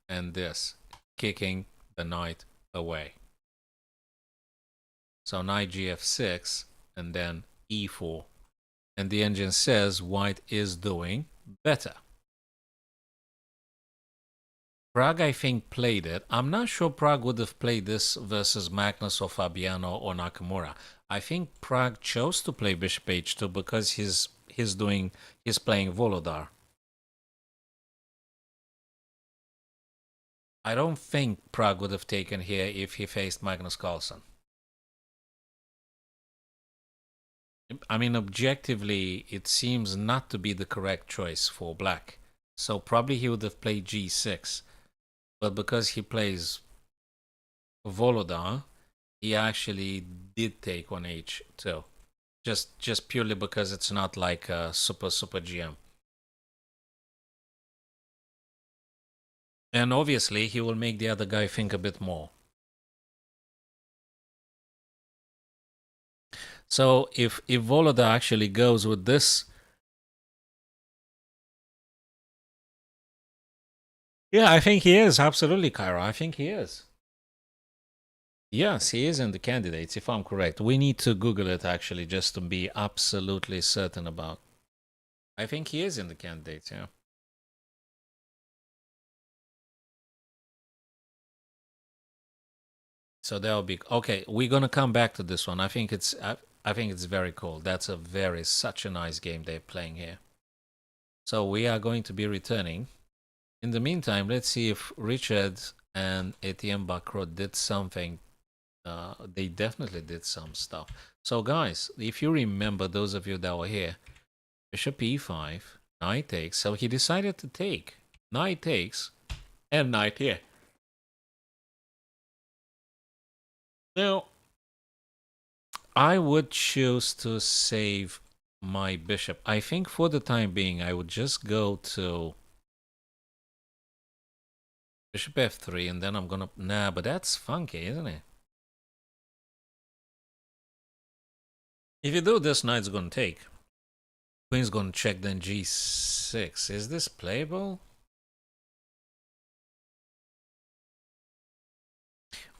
and this, kicking the knight away. So knight gf6, and then e4. And the engine says white is doing better. Prague, I think, played it. I'm not sure Prague would have played this versus Magnus or Fabiano or Nakamura. I think Prague chose to play bishop h2 because he's playing Volodar. I don't think Prague would have taken here if he faced Magnus Carlsen. I mean, objectively, it seems not to be the correct choice for black. So probably he would have played g6. But because he plays Volodar, he actually did take on h2. Just purely because it's not like a super GM. And obviously, he will make the other guy think a bit more. So if Volodar actually goes with this, yeah, I think he is absolutely, Kyra. I think he is. Yes, he is in the candidates, if I'm correct. We need to Google it actually just to be absolutely certain about. I think he is in the candidates, yeah. So that'll be okay. We're gonna come back to this one. I think it's very cool. That's such a nice game they're playing here. So we are going to be returning. In the meantime, let's see if Richard and Etienne Bacro did something. They definitely did some stuff. So guys, if you remember, those of you that were here, bishop e5, knight takes. So he decided to take. Knight takes, and knight here. Now, I would choose to save my bishop. I think for the time being, I would just go to bishop f3, and then I'm gonna... Nah, but that's funky, isn't it? If you do this, knight's gonna take. Queen's gonna check, then g6. Is this playable?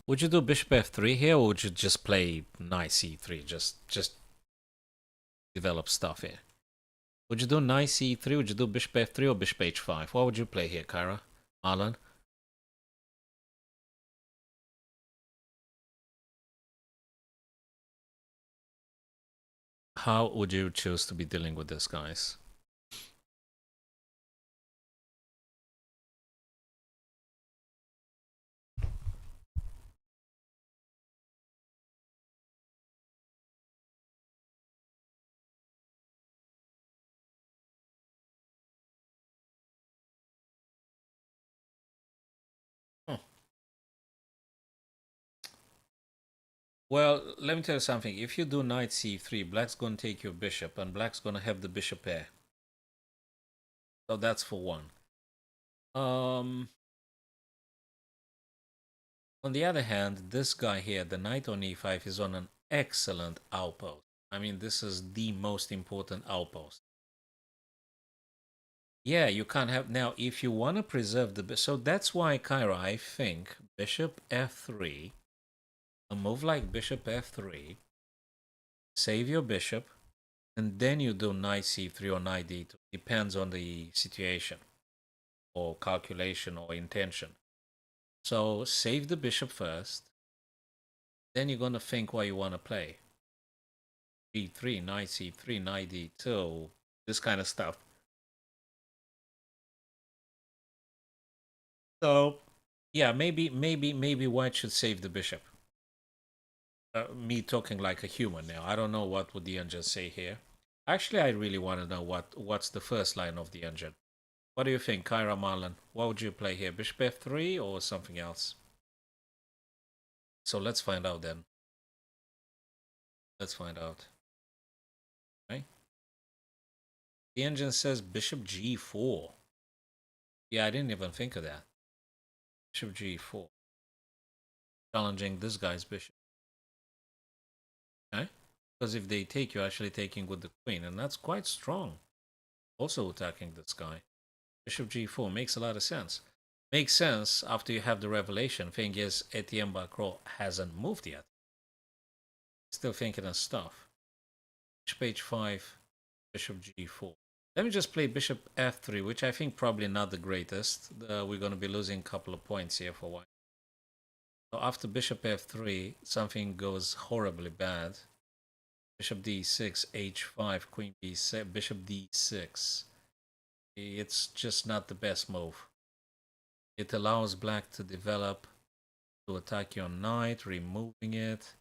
Would you do bishop f3 here, or would you just play knight c3? Just develop stuff here. Would you do knight c3? Would you do bishop f3 or bishop h5? What would you play here, Kyra? Marlon? How would you choose to be dealing with this, guys? Huh. Well, let me tell you something. If you do knight c3, black's going to take your bishop, and black's going to have the bishop pair. So that's for one. On the other hand, this guy here, the knight on e5, is on an excellent outpost. I mean, this is the most important outpost. Yeah, you can't have... Now, if you want to preserve the... So that's why, Kyra, I think bishop f3, a move like bishop f3, save your bishop, and then you do knight c3 or knight d2. Depends on the situation or calculation or intention. So save the bishop first, then you're going to think what you want to play. g3, knight c3, knight d2, this kind of stuff. So yeah, maybe white should save the bishop. Me talking like a human now. I don't know what would the engine say here. Actually, I really want to know what's the first line of the engine. What do you think, Kyra Marlon? What would you play here? Bishop f3 or something else? So let's find out then. Let's find out. Okay. The engine says bishop g4. Yeah, I didn't even think of that. Bishop g4. Challenging this guy's bishop. Okay? Because if they take, you're actually taking with the queen, and that's quite strong. Also attacking this guy. Bishop g4 makes a lot of sense. Makes sense after you have the revelation. Thing is, Etienne Bacro hasn't moved yet. Still thinking of stuff. Bishop h5, bishop g4. Let me just play bishop f3, which I think probably not the greatest. We're going to be losing a couple of points here for white. So after bishop f3, something goes horribly bad. Bishop d6, h5, queen b6, bishop d6. It's just not the best move. It allows black to develop, to attack your knight, removing it.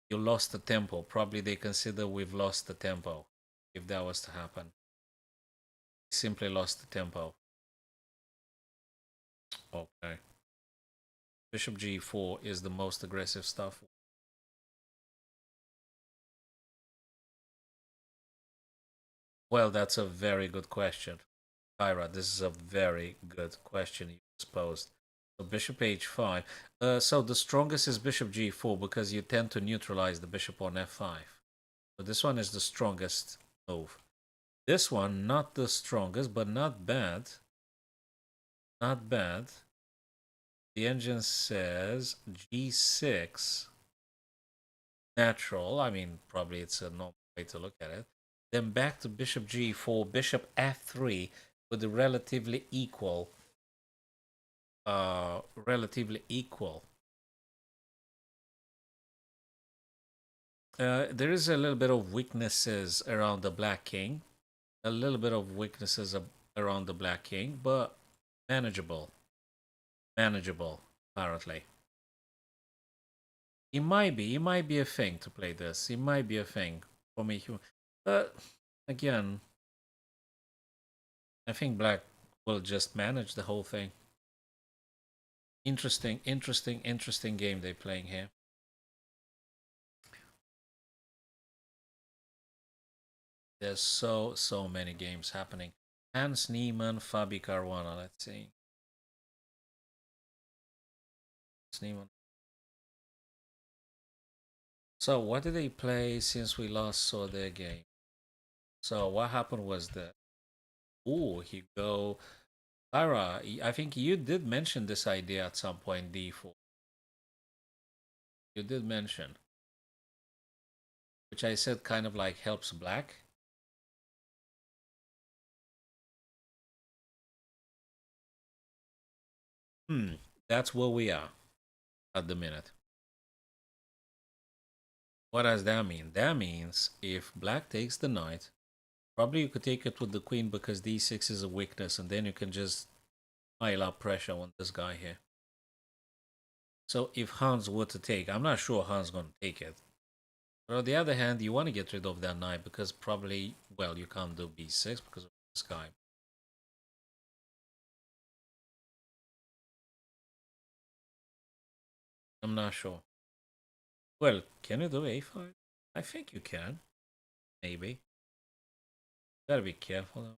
You lost the tempo. Probably they consider we've lost the tempo if that was to happen. Simply lost the tempo. Okay. Bishop g4 is the most aggressive stuff. Well, that's a very good question. Kyra, this is a very good question you posed. So bishop h5. So the strongest is bishop g4 because you tend to neutralize the bishop on f5. So this one is the strongest move. This one, not the strongest, but not bad. Not bad. The engine says g6. Natural. I mean, probably it's a normal way to look at it. Then back to bishop g4, bishop f3 with a relatively equal. Relatively equal. There is a little bit of weaknesses around the black king. A little bit of weaknesses around the black king, but manageable. Manageable, apparently. It might be a thing to play this. It might be a thing for me. But again, I think black will just manage the whole thing. Interesting game they're playing here. There's so many games happening. Hans Niemann, Fabi Caruana. Let's see. Niemann. So what did they play since we last saw their game? So what happened was that he go Ira, I think you did mention this idea at some point, D4. You did mention, which I said kind of like helps black. That's where we are at the minute. What does that mean? That means if black takes the knight, probably you could take it with the queen because d6 is a weakness, and then you can just pile up pressure on this guy here. So if Hans were to take, I'm not sure Hans going to take it. But on the other hand, you want to get rid of that knight because probably, well, you can't do b6 because of this guy. I'm not sure. Well, can you do a5? I think you can. Maybe. Gotta be careful.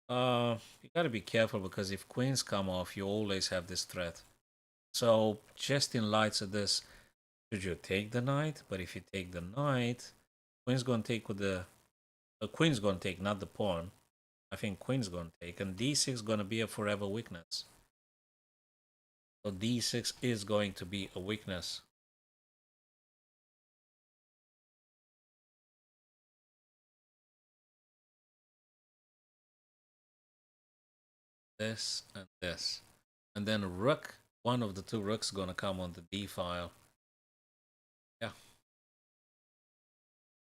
You gotta be careful because if queens come off, you always have this threat. So, just in light of this, should you take the knight? But if you take the knight, queen's gonna take with the queen's gonna take, not the pawn. I think queen's gonna take, and d6 gonna be a forever weakness. So d6 is going to be a weakness. This and this. And then rook, one of the two rooks gonna come on the d file. Yeah.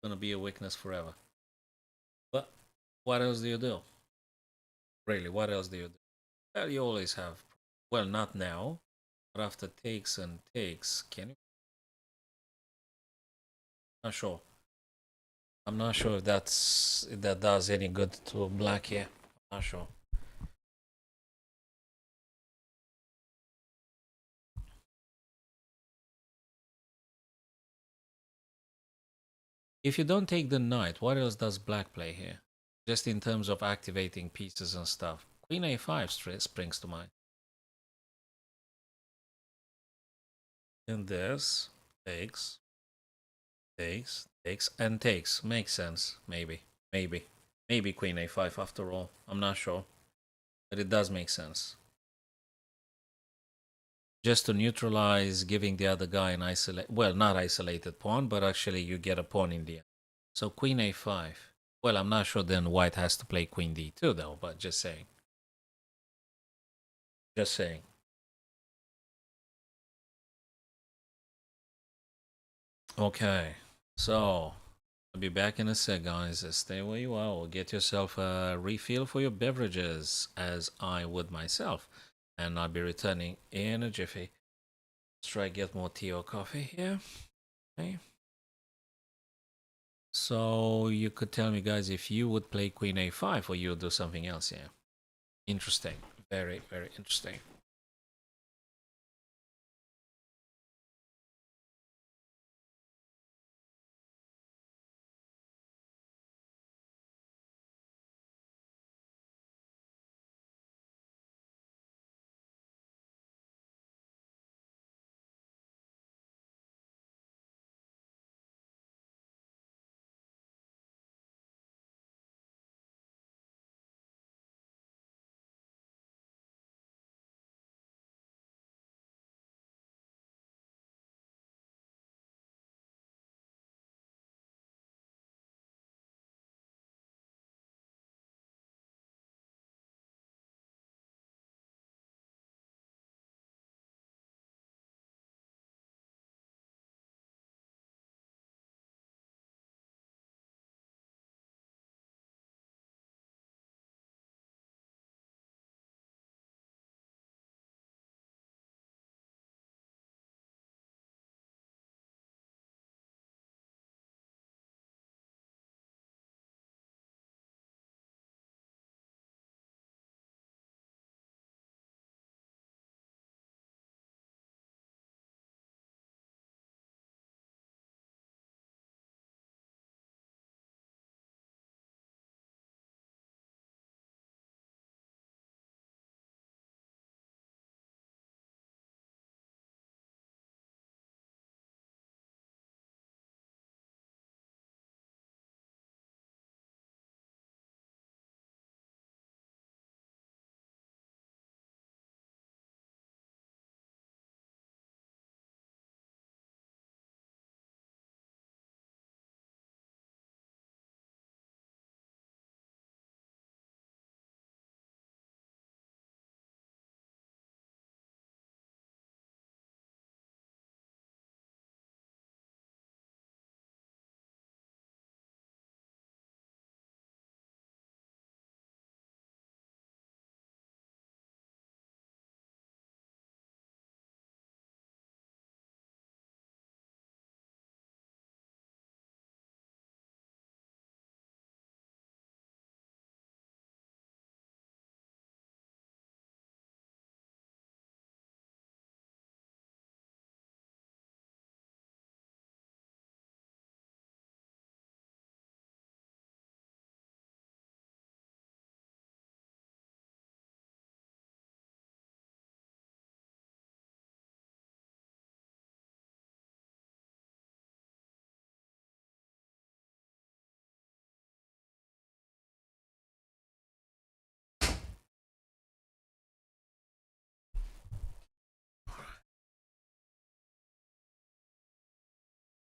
Gonna be a weakness forever. But what else do you do? Really, what else do you do? Well, you always have. Well, not now, but after takes and takes, can you? Not sure. I'm not sure if that does any good to black here. I'm not sure. If you don't take the knight, what else does black play here? Just in terms of activating pieces and stuff. Queen a5 springs to mind. And this takes, and takes. Makes sense. Maybe. Maybe. Maybe queen a5 after all. I'm not sure. But it does make sense. Just to neutralize giving the other guy an isolate, well, not isolated pawn, but actually you get a pawn in the end. So queen a5. Well, I'm not sure then white has to play queen d2 though, but just saying. Just saying. Okay, so I'll be back in a sec, guys. Stay where you are or get yourself a refill for your beverages as I would myself. And I'll be returning in a jiffy. Let's try get more tea or coffee here. Okay. So you could tell me, guys, if you would play queen a5 or you would do something else here. Interesting. Very, very interesting.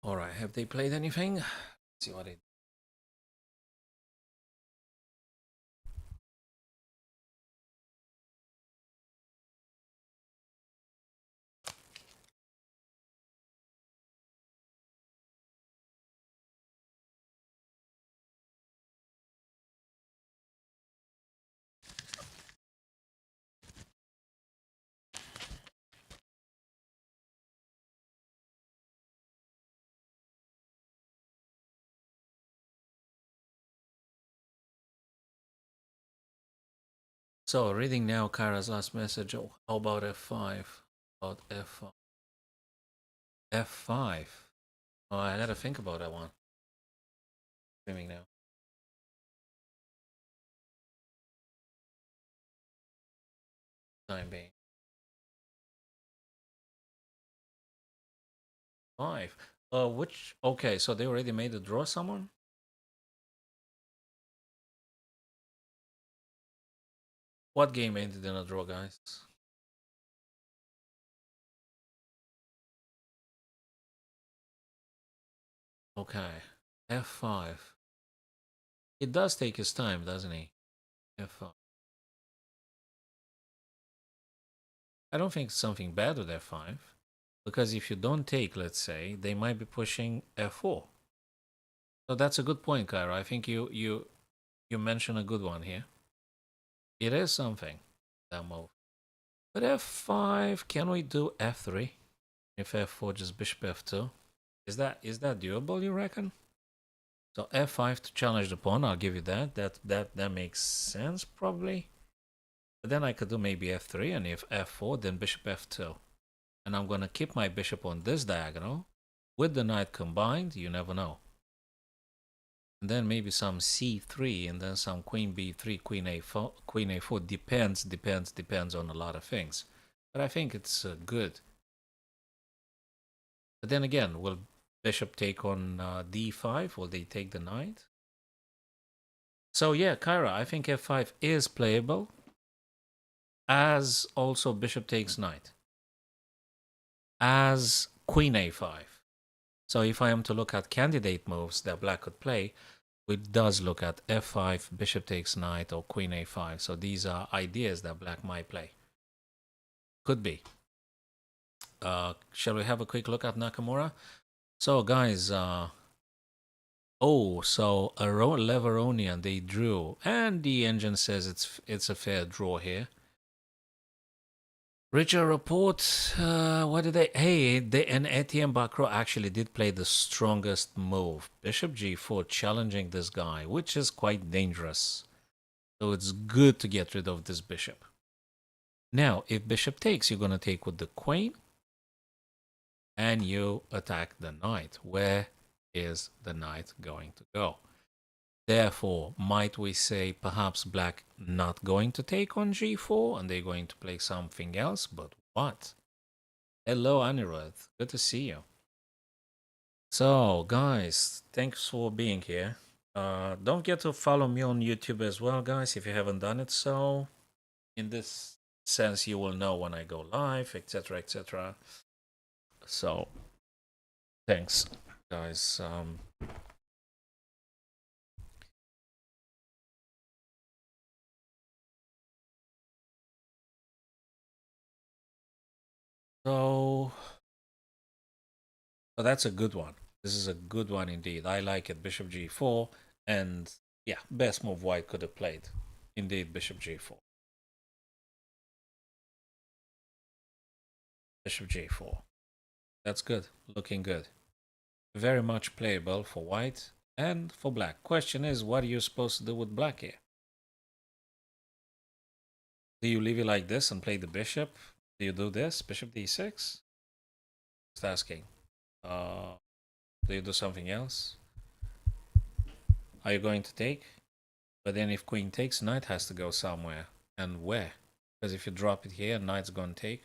All right, have they played anything? Let's see what it. So reading now Kara's last message. Oh, how about f5? About f5. F5. Oh, I gotta think about that one. Streaming now. Time being. 5. Which? Okay, so they already made a draw. Someone. What game ended in a draw, guys? Okay. F5. It does take his time, doesn't he? F5. I don't think it's something bad with F5. Because if you don't take, let's say, they might be pushing F4. So that's a good point, Kyra. I think you mentioned a good one here. It is something, that move. But F5, can we do F3? If F4 just bishop F2? Is that doable, you reckon? So F5 to challenge the pawn, I'll give you that. That makes sense, probably. But then I could do maybe F3, and if F4, then bishop F2. And I'm going to keep my bishop on this diagonal. With the knight combined, you never know. And then maybe some C3, and then some queen B3, queen A4, queen A4. Depends on a lot of things. But I think it's good. But then again, will bishop take on D5? Will they take the knight? So yeah, Kyra, I think F5 is playable. As also bishop takes knight. As queen A5. So if I am to look at candidate moves that black could play, it does look at F5, bishop takes knight, or queen A5. So these are ideas that black might play. Could be. Shall we have a quick look at Nakamura? So guys, so Leveronian, they drew, and the engine says it's a fair draw here. Richer report, what did they... Hey, and Etienne Bacro actually did play the strongest move. Bishop g4, challenging this guy, which is quite dangerous. So it's good to get rid of this bishop. Now, if bishop takes, you're going to take with the queen. And you attack the knight. Where is the knight going to go? Therefore, might we say perhaps black not going to take on g4 and they're going to play something else? But what? Hello, Anirudh. Good to see you. So, guys, thanks for being here. Don't forget to follow me on YouTube as well, guys, if you haven't done it so. In this sense, you will know when I go live, etc., etc. So, thanks, guys. So that's a good one. This is a good one indeed. I like it. Bishop g4. And yeah, best move white could have played. Indeed, bishop g4. Bishop g4. That's good. Looking good. Very much playable for white and for black. Question is, what are you supposed to do with black here? Do you leave it like this and play the bishop? Do you do this? Bishop d6? Just asking. Do you do something else? Are you going to take? But then if queen takes, knight has to go somewhere. And where? Because if you drop it here, knight's going to take.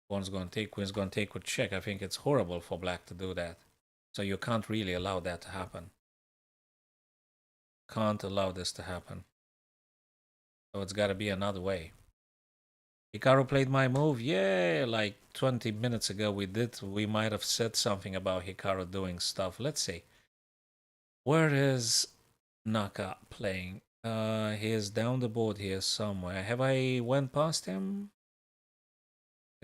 Pawn's going to take, queen's going to take with check. I think it's horrible for black to do that. So you can't really allow that to happen. Can't allow this to happen. So it's got to be another way. Hikaru played my move. Yeah, like 20 minutes ago we might have said something about Hikaru doing stuff. Let's see. Where is Naka playing? He is down the board here somewhere. Have I went past him?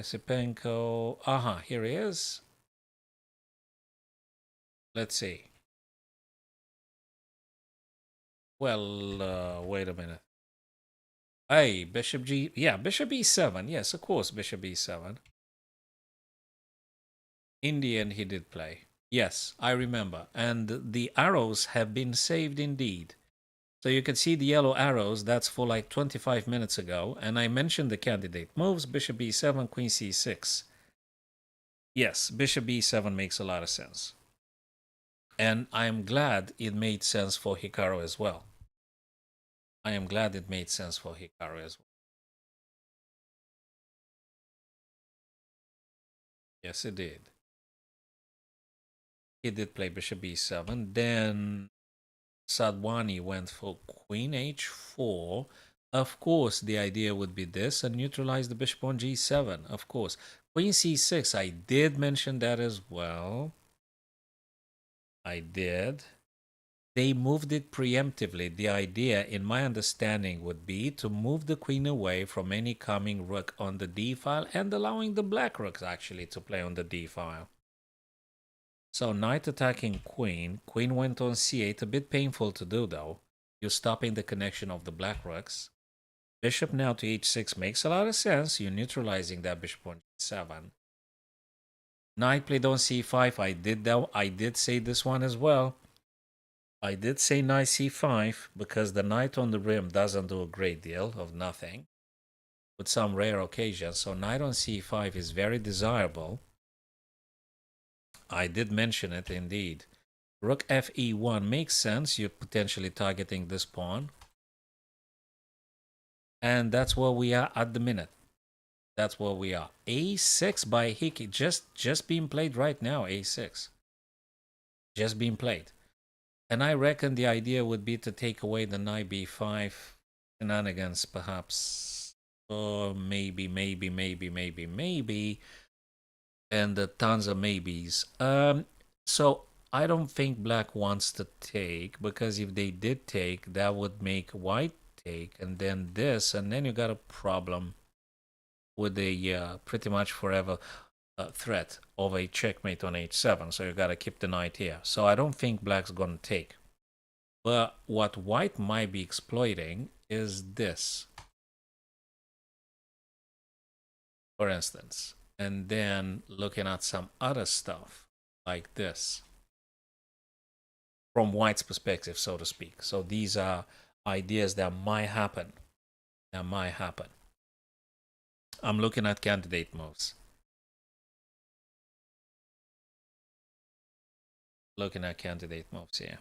Yasipenko. Aha, here he is. Let's see. Well, wait a minute. Hey, bishop g... Yeah, bishop e7. Yes, of course, bishop e7. In the end, he did play. Yes, I remember. And the arrows have been saved indeed. So you can see the yellow arrows. That's for like 25 minutes ago. And I mentioned the candidate moves. Bishop e7, queen c6. Yes, bishop e7 makes a lot of sense. And I am glad it made sense for Hikaru as well. I am glad it made sense for Hikaru as well. Yes, it did. He did play bishop b7. Then Sadwani went for queen h4. Of course, the idea would be this and neutralize the bishop on g7. Of course. Queen c6, I did mention that as well. I did. They moved it preemptively. The idea, in my understanding, would be to move the queen away from any coming rook on the d file and allowing the black rooks actually to play on the d file. So knight attacking queen. Queen went on c8. A bit painful to do though. You're stopping the connection of the black rooks. Bishop now to h6 makes a lot of sense. You're neutralizing that bishop on g7. Knight played on c5. I did say this one as well. I did say knight c5 because the knight on the rim doesn't do a great deal of nothing with some rare occasions. So knight on c5 is very desirable. I did mention it indeed. Rook fe1 makes sense. You're potentially targeting this pawn. And that's where we are at the minute. That's where we are. a6 by Hickey. Just being played right now, a6. Just being played. And I reckon the idea would be to take away the knight b5 shenanigans, perhaps. Or maybe. And the tons of maybes. So I don't think black wants to take, because if they did take, that would make white take, and then this, and then you got a problem with a pretty much forever threat of a checkmate on h7. So you got to keep the knight here. So I don't think black's going to take. But what white might be exploiting is this, for instance. And then looking at some other stuff like this from white's perspective, so to speak. So these are ideas that might happen. I'm looking at candidate moves. Looking at candidate moves here.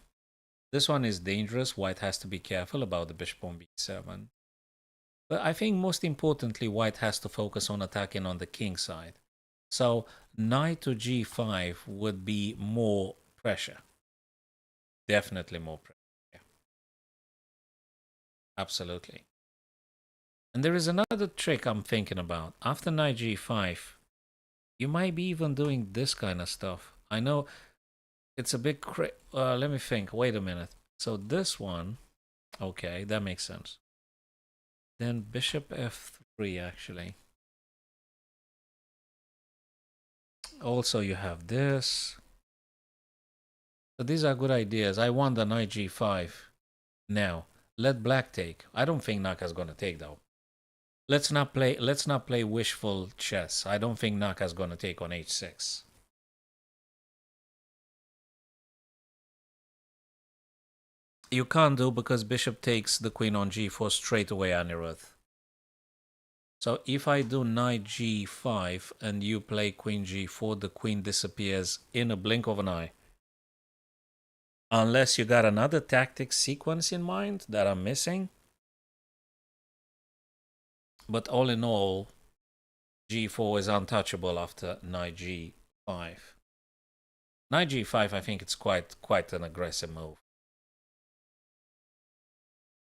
This one is dangerous. White has to be careful about the bishop on b7. But I think most importantly, white has to focus on attacking on the king side. So knight to g5 would be more pressure. Definitely more pressure. Yeah. Absolutely. And there is another trick I'm thinking about. After knight g5, you might be even doing this kind of stuff. I know it's a bit let me think. Wait a minute. So this one, okay, that makes sense. Then bishop f3 actually. Also you have this. So these are good ideas. I want the knight g5. Now, let black take. I don't think Naka's gonna take though. Let's not play wishful chess. I don't think Naka's gonna take on h6. You can't do, because bishop takes the queen on g4 straight away, Anirudh. So if I do knight g5 and you play queen g4, the queen disappears in a blink of an eye. Unless you got another tactic sequence in mind that I'm missing. But all in all, g4 is untouchable after knight g5. Knight g5, I think it's quite an aggressive move.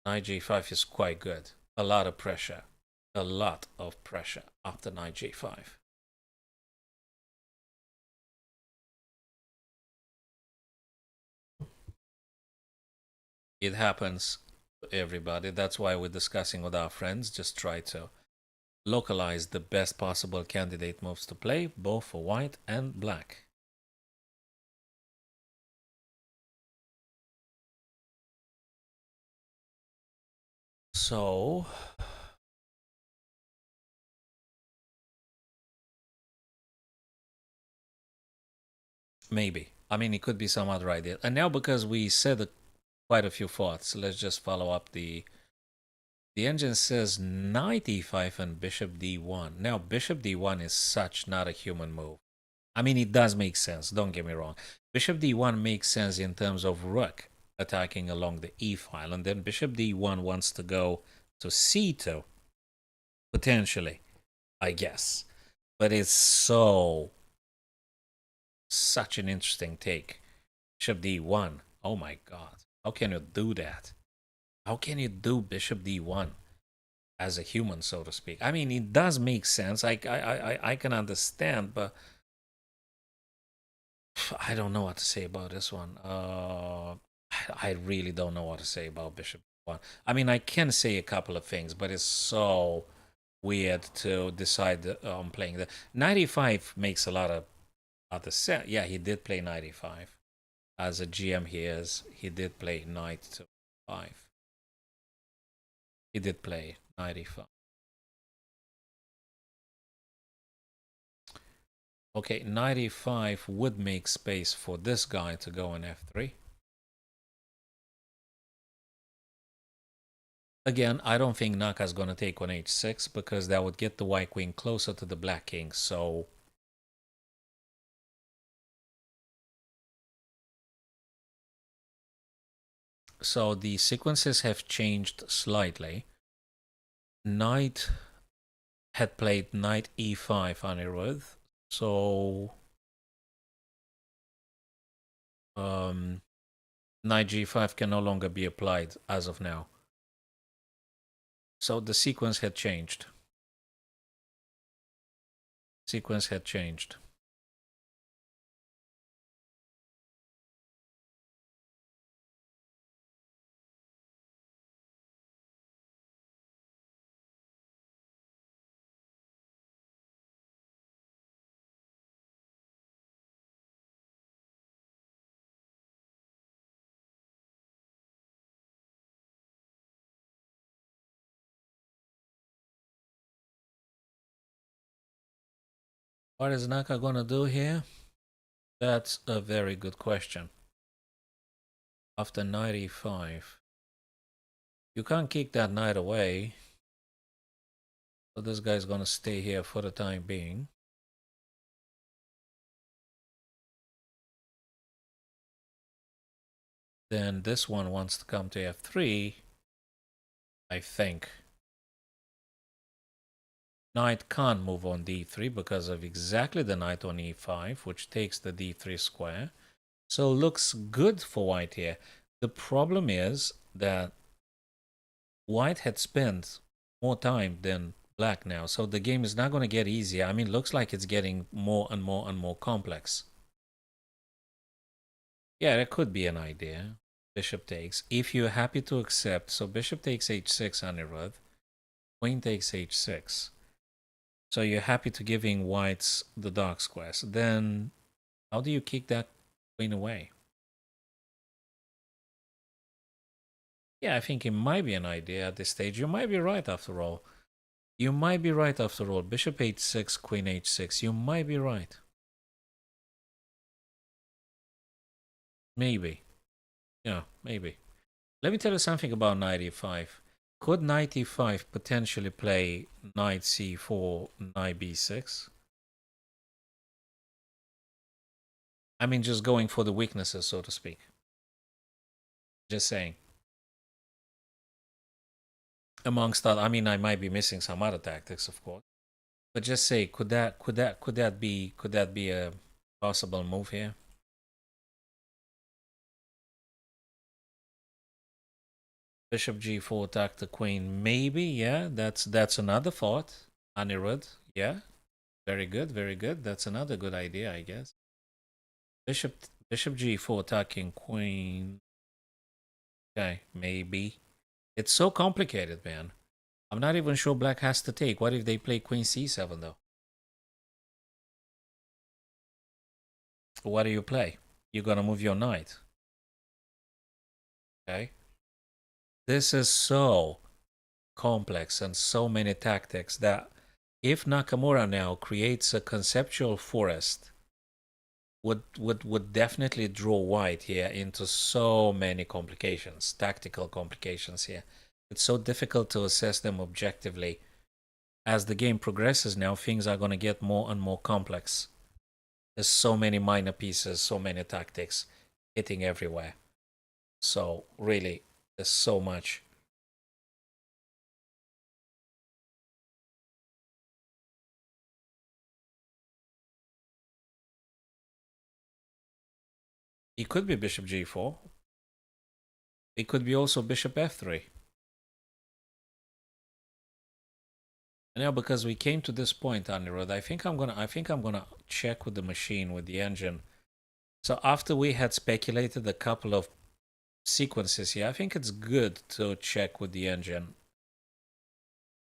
Knight g5 is quite good. A lot of pressure. A lot of pressure after knight g5. It happens to everybody. That's why we're discussing with our friends. Just try to localize the best possible candidate moves to play, both for white and black. So maybe. I mean, it could be some other idea. And now, because we said quite a few thoughts, let's just follow up the engine says knight e5 and bishop d1. Now, bishop d1 is such not a human move. I mean, it does make sense, don't get me wrong. Bishop d1 makes sense in terms of rook attacking along the e file, and then bishop d1 wants to go to c2, potentially, I guess. But it's such an interesting take. Bishop d1. Oh my god. How can you do that? How can you do bishop d1 as a human, so to speak? I mean, it does make sense. I can understand, but I don't know what to say about this one. I really don't know what to say about bishop d1. I mean, I can say a couple of things, but it's so weird to decide on playing the 95 makes a lot of other sense. Yeah, he did play 95. As a GM, he did play knight to 5. He did play 95. Okay, 95 would make space for this guy to go on f3. Again, I don't think Naka's going to take on h6 because that would get the white queen closer to the black king. So the sequences have changed slightly. Knight had played knight e5 Anirudh. So knight g5 can no longer be applied as of now. So the sequence had changed. Sequence had changed. What is Naka gonna do here? That's a very good question. After 95, you can't kick that knight away. So this guy's gonna stay here for the time being. Then this one wants to come to f3, I think. Knight can't move on d3 because of exactly the knight on e5, which takes the d3 square. So looks good for white here. The problem is that white had spent more time than black now, so the game is not going to get easier. I mean, looks like it's getting more and more and more complex. Yeah, that could be an idea. Bishop takes. If you're happy to accept, so bishop takes h6 Anirudh, queen takes h6. So you're happy to giving whites the dark squares. Then how do you kick that queen away? Yeah, I think it might be an idea at this stage. You might be right after all. You might be right after all. Bishop h6, queen h6. You might be right. Maybe. Yeah, maybe. Let me tell you something about knight e5. Could knight e5 potentially play knight c4, knight b6? I mean, just going for the weaknesses, so to speak. Just saying. Amongst other, I mean, I might be missing some other tactics, of course. But just say, could that be a possible move here? Bishop g4 attack the queen, maybe. Yeah, that's another thought. Anirudh, yeah, very good, very good. That's another good idea, I guess. Bishop g4 attacking queen. Okay, maybe. It's so complicated, man. I'm not even sure black has to take. What if they play queen c7 though? What do you play? You're gonna move your knight. Okay. This is so complex and so many tactics that if Nakamura now creates a conceptual forest, would definitely draw white here into so many complications, tactical complications here. It's so difficult to assess them objectively. As the game progresses now, things are going to get more and more complex. There's so many minor pieces, so many tactics hitting everywhere. So really, there's so much. It could be bishop g4. It could be also bishop f3. And now, because we came to this point, Anirudh, I think I'm gonna check with the machine, with the engine. So after we had speculated a couple of sequences here, I think it's good to check with the engine.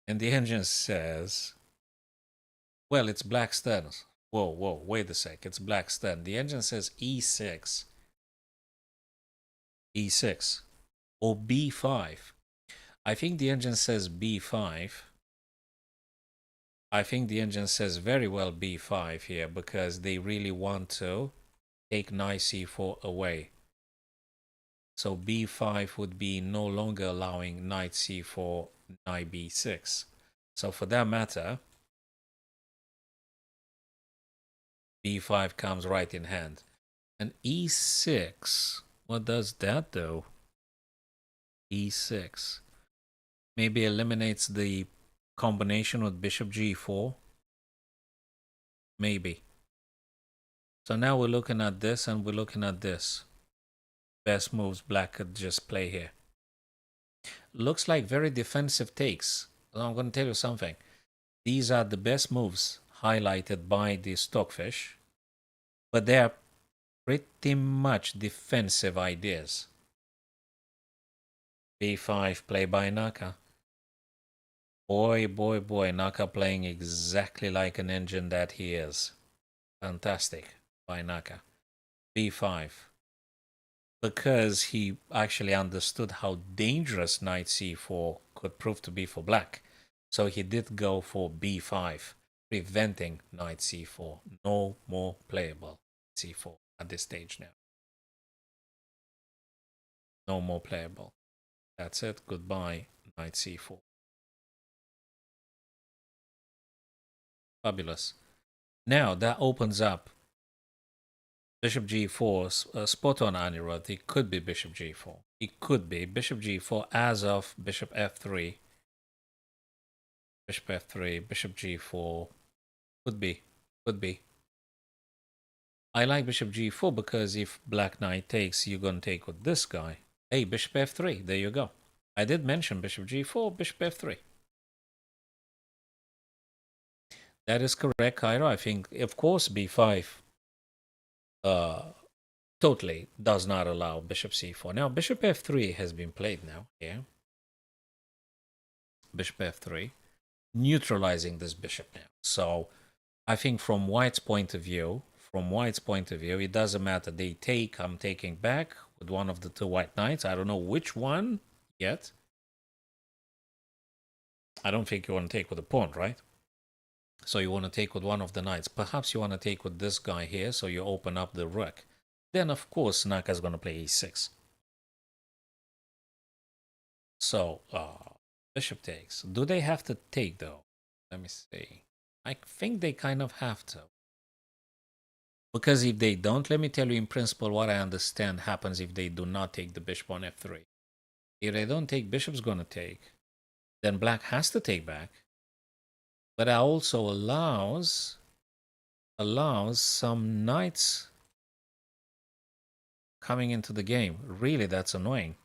And the engine says, well, it's black stern. Whoa, wait a sec. It's black stern. The engine says e6, e6, or b5. I think the engine says b5. I think the engine says very well b5 here because they really want to take knight c4 away. So b5 would be no longer allowing knight c4, knight b6. So for that matter, b5 comes right in hand. And e6, what does that do? e6 maybe eliminates the combination with bishop g4. Maybe. So now we're looking at this and we're looking at this. Best moves black could just play here. Looks like very defensive takes. I'm going to tell you something. These are the best moves highlighted by the stockfish, but they are pretty much defensive ideas. b5 play by Naka. Boy, Naka playing exactly like an engine that he is. Fantastic by Naka. b5. Because he actually understood how dangerous knight c4 could prove to be for black. So he did go for b5, preventing knight c4. No more playable c4 at this stage now. No more playable. That's it. Goodbye, knight c4. Fabulous. Now that opens up bishop g4, spot on, Anirudh. It could be bishop g4. It could be bishop g4 as of bishop f3. Bishop f3, bishop g4. Could be. Could be. I like bishop g4 because if black knight takes, you're going to take with this guy. Hey, bishop f3. There you go. I did mention bishop g4, bishop f3. That is correct, Cairo. I think, of course, b5 totally does not allow bishop c4. Now, bishop f3 has been played now here. Bishop f3, neutralizing this bishop now. So, I think from white's point of view, it doesn't matter. They take, I'm taking back with one of the two white knights. I don't know which one yet. I don't think you want to take with a pawn, right? So you want to take with one of the knights. Perhaps you want to take with this guy here, so you open up the rook. Then, of course, Naka's going to play e6. So, bishop takes. Do they have to take, though? Let me see. I think they kind of have to. Because if they don't, let me tell you in principle what I understand happens if they do not take the bishop on f3. If they don't take, bishop's going to take. Then black has to take back. But it also allows some knights coming into the game. Really, that's annoying.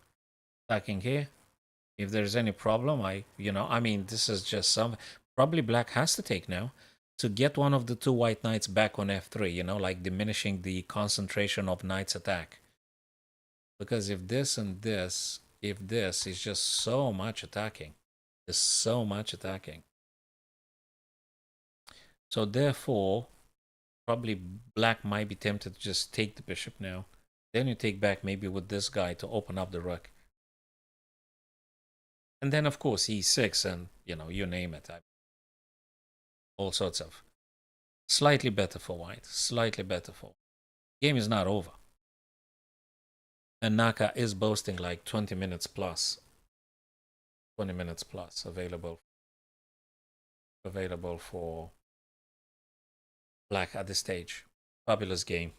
Attacking here. If there's any problem, I mean, this is just some... Probably black has to take now to get one of the two white knights back on f3, like diminishing the concentration of knight's attack. Because if this and this, if this is just so much attacking, there's so much attacking. So therefore, probably black might be tempted to just take the bishop now. Then you take back maybe with this guy to open up the rook. And then, of course, e6 and, you name it. All sorts of. Slightly better for white. Slightly better for. Game is not over. And Naka is boasting like 20 minutes plus. 20 minutes plus available for black at this stage. Fabulous game.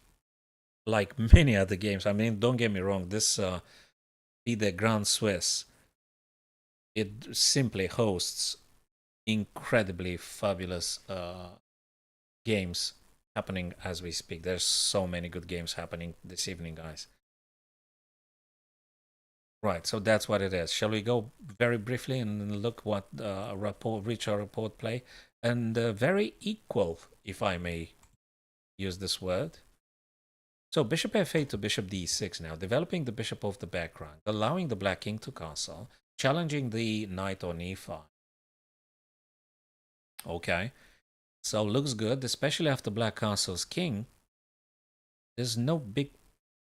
Like many other games. I mean, don't get me wrong. This Fide Grand Swiss, it simply hosts incredibly fabulous games happening as we speak. There's so many good games happening this evening, guys. Right, so that's what it is. Shall we go very briefly and look what report, Richard report play? And very equal, if I may use this word. So bishop f8 to bishop d6 now, developing the bishop off the background, allowing the black king to castle, challenging the knight on e5. Okay, so looks good, especially after black castles king. There's no big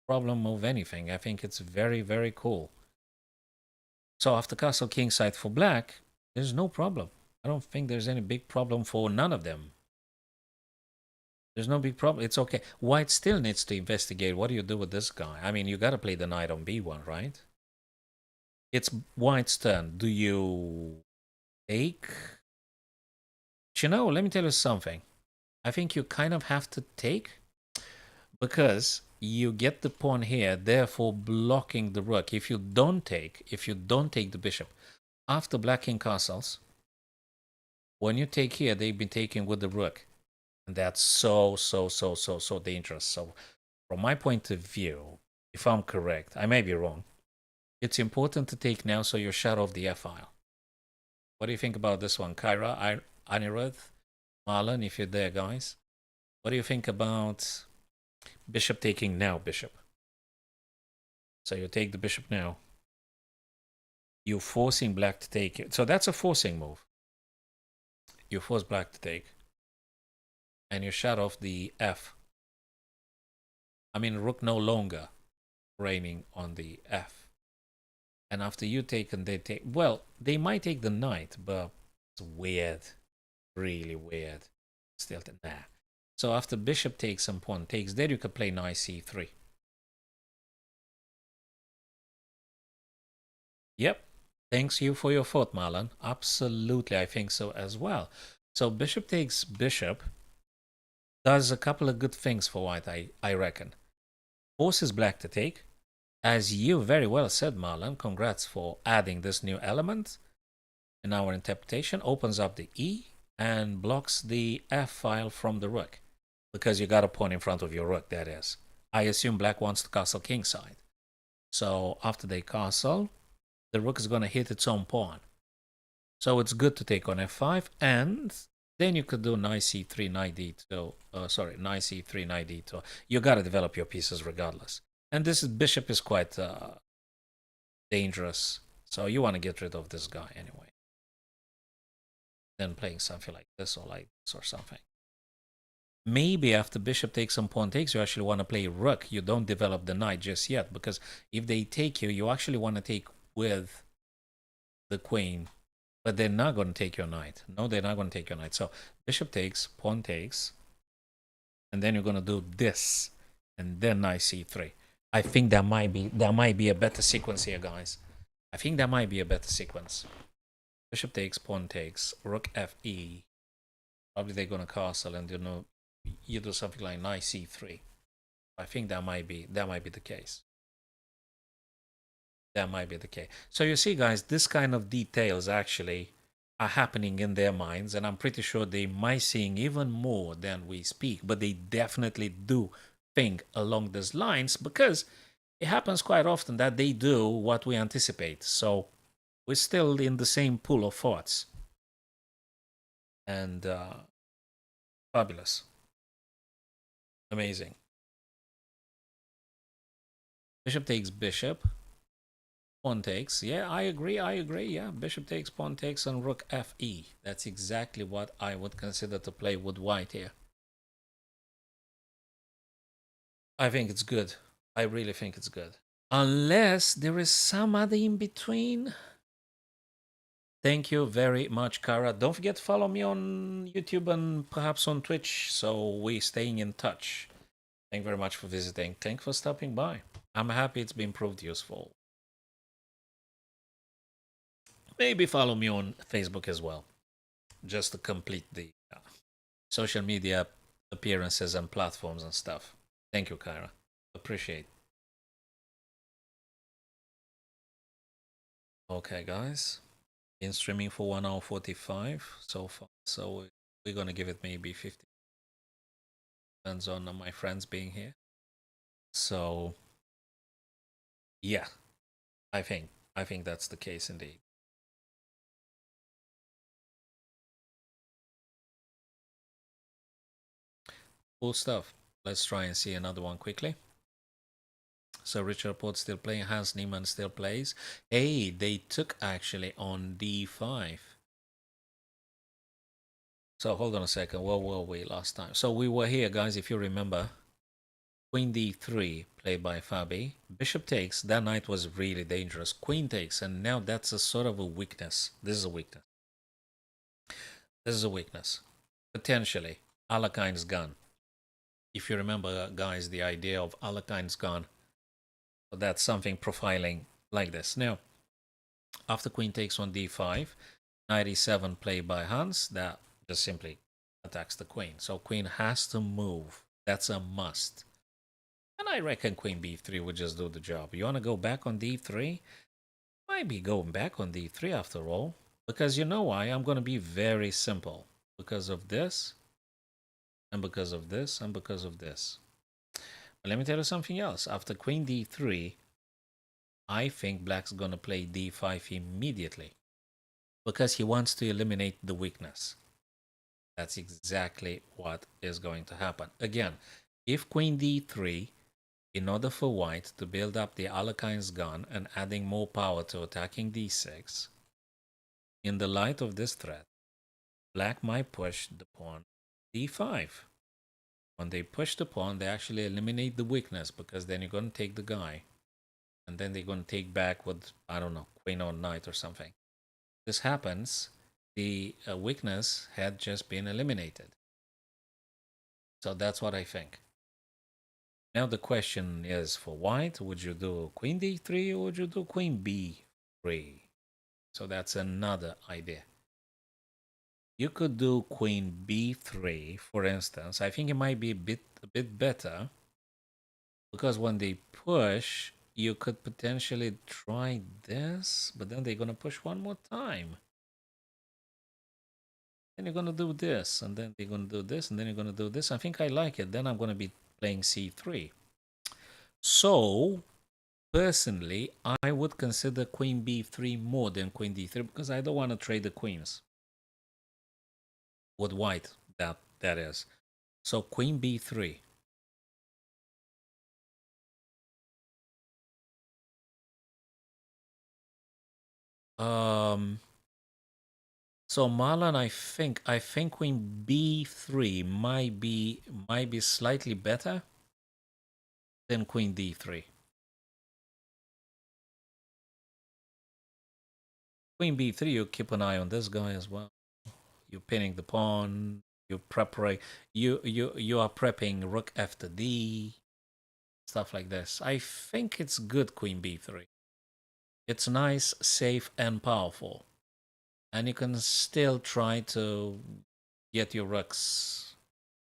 problem of anything. I think it's very, very cool. So after castle king side for black, there's no problem. I don't think there's any big problem for none of them. There's no big problem. It's okay. White still needs to investigate. What do you do with this guy? I mean, you got to play the knight on b1, right? It's White's turn. Do you take? You know, let me tell you something. I think you kind of have to take because you get the pawn here, therefore blocking the rook. If you don't take the bishop after black king castles, when you take here, they've been taking with the rook. And that's so dangerous. So from my point of view, if I'm correct, I may be wrong, it's important to take now so you're shut off the f-file. What do you think about this one? Kyra, Anirudh, Marlon, if you're there, guys. What do you think about bishop taking now, bishop? So you take the bishop now. You're forcing black to take it. So that's a forcing move. You force black to take. And you shut off the f. I mean, rook no longer reigning on the f. And after you take and they take, well, they might take the knight, but it's weird. Really weird. Still, nah. So after bishop takes and pawn takes, there you could play knight c3. Yep. Thanks you for your thought, Marlon. Absolutely, I think so as well. So bishop takes bishop does a couple of good things for white, I reckon. Forces black to take. As you very well said, Marlon, congrats for adding this new element in our interpretation. Opens up the E and blocks the F file from the rook. Because you got a pawn in front of your rook, that is. I assume black wants to castle kingside. So after they castle, the rook is going to hit its own pawn. So it's good to take on f5, and then you could do knight c3, knight d2. Knight c3, knight d2. You got to develop your pieces regardless. And this bishop is quite dangerous. So you want to get rid of this guy anyway. Then playing something like this or like this or something. Maybe after bishop takes and pawn takes, you actually want to play rook. You don't develop the knight just yet, because if they take you, you actually want to take with the queen. But they're not going to take your knight. No, they're not going to take your knight. So bishop takes, pawn takes, and then you're going to do this, and then knight c3. I think that might be a better sequence here, guys. I think that might be a better sequence. Bishop takes, pawn takes, rook fe. Probably they're going to castle, and you do something like knight c3. I think that might be the case. That might be the case. So you see, guys, this kind of details actually are happening in their minds, and I'm pretty sure they might seeing even more than we speak, but they definitely do think along these lines, because it happens quite often that they do what we anticipate. So we're still in the same pool of thoughts. And fabulous. Amazing. Bishop takes bishop. Pawn takes. Yeah, I agree. Yeah, bishop takes, pawn takes, and rook fe. That's exactly what I would consider to play with white here. I think it's good. I really think it's good. Unless there is some other in between. Thank you very much, Kara. Don't forget to follow me on YouTube and perhaps on Twitch, so we're staying in touch. Thank you very much for visiting. Thanks for stopping by. I'm happy it's been proved useful. Maybe follow me on Facebook as well, just to complete the social media appearances and platforms and stuff. Thank you, Kyra. Appreciate. Okay, guys. Been streaming for 1 hour 45 so far, so we're gonna give it maybe 50. Depends on my friends being here. So yeah, I think that's the case indeed. Cool stuff. Let's try and see another one quickly. So Richard Port still playing, Hans Niemann still plays. Hey, they took actually on d5. So hold on a second. Where were we last time? So we were here, guys, if you remember. Queen d3, played by Fabi. Bishop takes. That knight was really dangerous. Queen takes, and now that's a sort of a weakness. This is a weakness. This is a weakness. Potentially. Alakaine's gun. If you remember, guys, the idea of Alakaine's gun. So that's something profiling like this. Now, after queen takes on d5, knight e7 played by Hans. That just simply attacks the queen. So queen has to move. That's a must. And I reckon queen b3 would just do the job. You want to go back on d3? Might be going back on d3 after all. Because you know why? I'm going to be very simple. Because of this, and because of this, and because of this. But let me tell you something else. After queen d3, I think black's going to play d5 immediately. Because he wants to eliminate the weakness. That's exactly what is going to happen. Again, if queen d3, in order for white to build up the Alakaine's gun and adding more power to attacking d6, in the light of this threat, black might push the pawn d5. When they push the pawn, they actually eliminate the weakness because then you're going to take the guy. And then they're going to take back with, I don't know, queen or knight or something. This happens, the weakness had just been eliminated. So that's what I think. Now the question is for white, would you do queen d3 or would you do queen b3? So that's another idea. You could do queen b3, for instance. I think it might be a bit better because when they push, you could potentially try this, but then they're going to push one more time. Then you're going to do this, and then they're going to do this, and then you're going to do this. I think I like it. Then I'm going to be playing c3. So, personally, I would consider queen b3 more than queen d3 because I don't want to trade the queens. With white, that is. So, queen b3. So Marlon, I think queen b3 might be slightly better than queen d3. Queen b3, you keep an eye on this guy as well. You're pinning the pawn. You are prepping rook after d, stuff like this. I think it's good queen b3. It's nice, safe, and powerful, and you can still try to get your rooks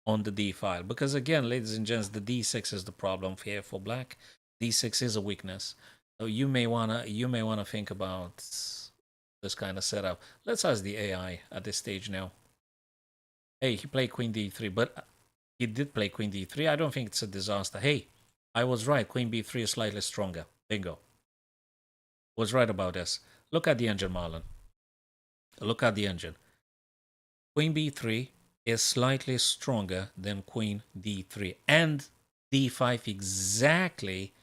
on the d file because again, ladies and gents, the d6 is the problem here for black. D6 is a weakness, so you may wanna think about this kind of setup. Let's ask the AI at this stage now. Hey, he played queen d3, but he did play queen d3. I don't think it's a disaster. Hey, I was right. Queen b3 is slightly stronger. Bingo. Was right about this. Look at the engine, Marlon. Look at the engine. Queen b3 is slightly stronger than queen d3 and d5, exactly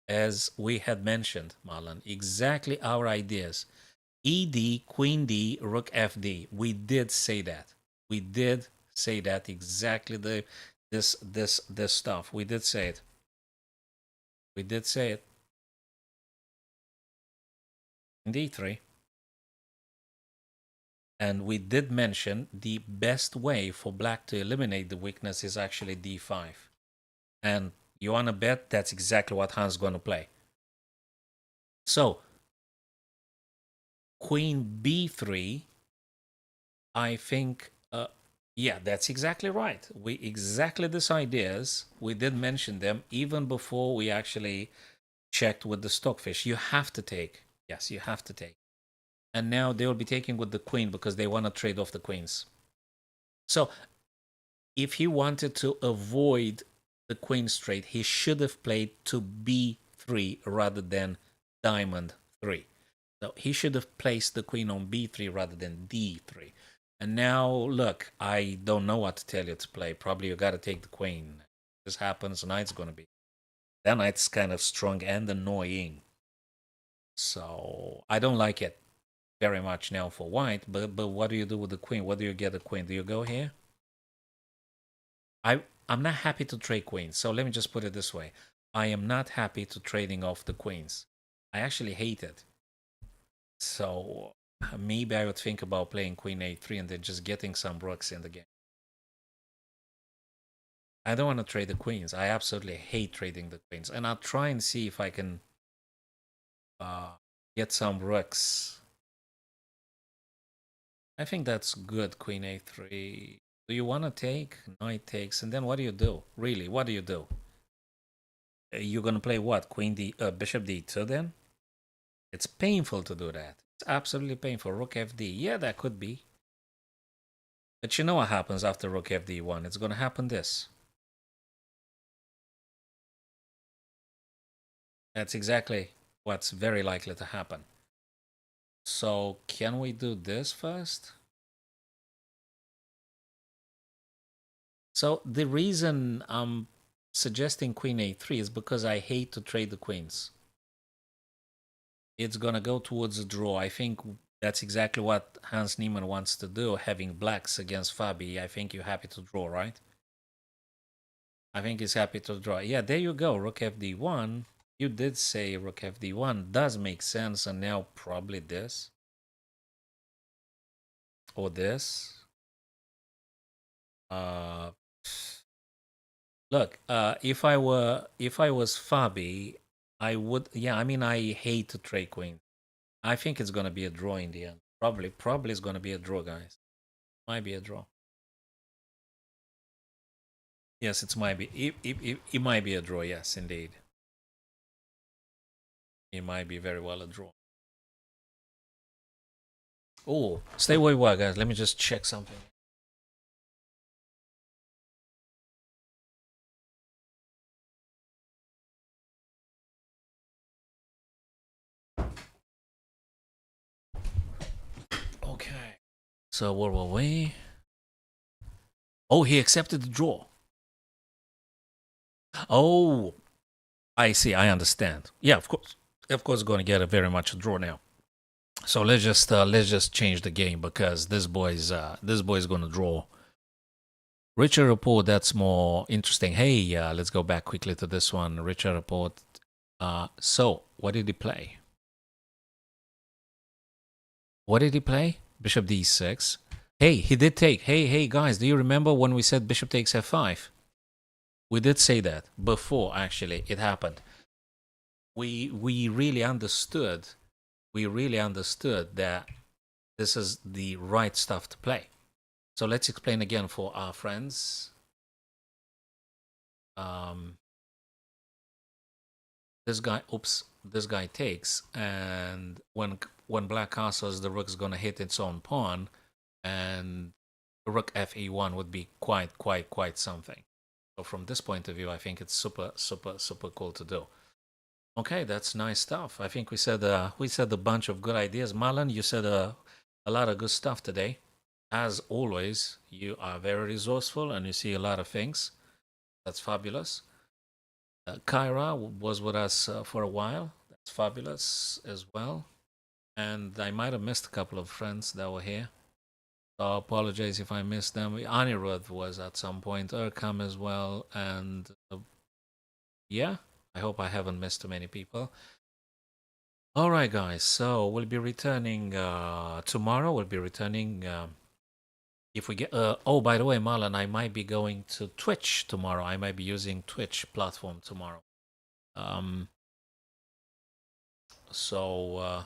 as we had mentioned, Marlon. Exactly our ideas. ed, queen d, rook fd. We did say that. We did say that exactly. This stuff. We did say it. We did say it. d3. And we did mention the best way for black to eliminate the weakness is actually d5. And you want to bet that's exactly what Hans is going to play. So, queen b3, I think Yeah, that's exactly right. We exactly these ideas. We did mention them even before we actually checked with the stockfish. You have to take. Yes, you have to take. And now they will be taking with the queen because they want to trade off the queens. So if he wanted to avoid the queen straight, he should have played to b3 rather than diamond 3. So he should have placed the queen on b3 rather than d3. And now, look, I don't know what to tell you to play. Probably you got to take the queen. This happens, knight's going to be. That knight's kind of strong and annoying. So I don't like it very much now for white. But what do you do with the queen? What do you get the queen? Do you go here? I'm not happy to trade queens. So let me just put it this way. I am not happy to trading off the queens. I actually hate it. So maybe I would think about playing queen a3 and then just getting some rooks in the game. I don't want to trade the queens. I absolutely hate trading the queens. And I'll try and see if I can uh, get some rooks. I think that's good, queen a3. Do you want to take? Knight takes. And then what do you do? Really, what do you do? You're going to play what? Queen d, bishop d2 then? It's painful to do that. It's absolutely painful. Rook fd. Yeah, that could be. But you know what happens after rook fd1? It's going to happen this. That's exactly what's very likely to happen. So can we do this first? So the reason I'm suggesting queen a3 is because I hate to trade the queens. It's going to go towards a draw. I think that's exactly what Hans Niemann wants to do, having blacks against Fabi. I think you're happy to draw, right? I think he's happy to draw. Yeah, there you go. Rook fd1. You did say rook fd1 does make sense, and now probably this or this. Uh, Look, if I was Fabi, I would. Yeah, I mean, I hate to trade queen. I think it's gonna be a draw in the end. Probably it's gonna be a draw, guys. Might be a draw. Yes, it might be. It might be a draw. Yes, indeed. It might be very well a draw. Oh, stay where you are, guys. Let me just check something. Okay. So where were we? Oh, he accepted the draw. Oh, I see. I understand. Yeah, of course. Of course, going to get a very much a draw now. So let's just change the game because this boy's going to draw. Richard Report, that's more interesting. Hey, let's go back quickly to this one. Richard Report. So what did he play? What did he play? Bishop d6. Hey, he did take. Hey, guys, do you remember when we said bishop takes f5? We did say that before. Actually, it happened. We really understood. We really understood that this is the right stuff to play. So let's explain again for our friends. Um, this guy, oops, this guy takes, and when black castles, the rook's gonna hit its own pawn, and rook fe1 would be quite something. So from this point of view, I think it's super cool to do. Okay, that's nice stuff. I think we said a bunch of good ideas. Marlon, you said a lot of good stuff today. As always, you are very resourceful and you see a lot of things. That's fabulous. Kyra was with us for a while. That's fabulous as well. And I might have missed a couple of friends that were here. So I apologize if I missed them. Anirudh was at some point, Urkam as well. And yeah, I hope I haven't missed too many people. All right, guys. So we'll be returning tomorrow. We'll be returning if we get. Oh, by the way, Marlon, I might be going to Twitch tomorrow. I might be using Twitch platform tomorrow. Um, so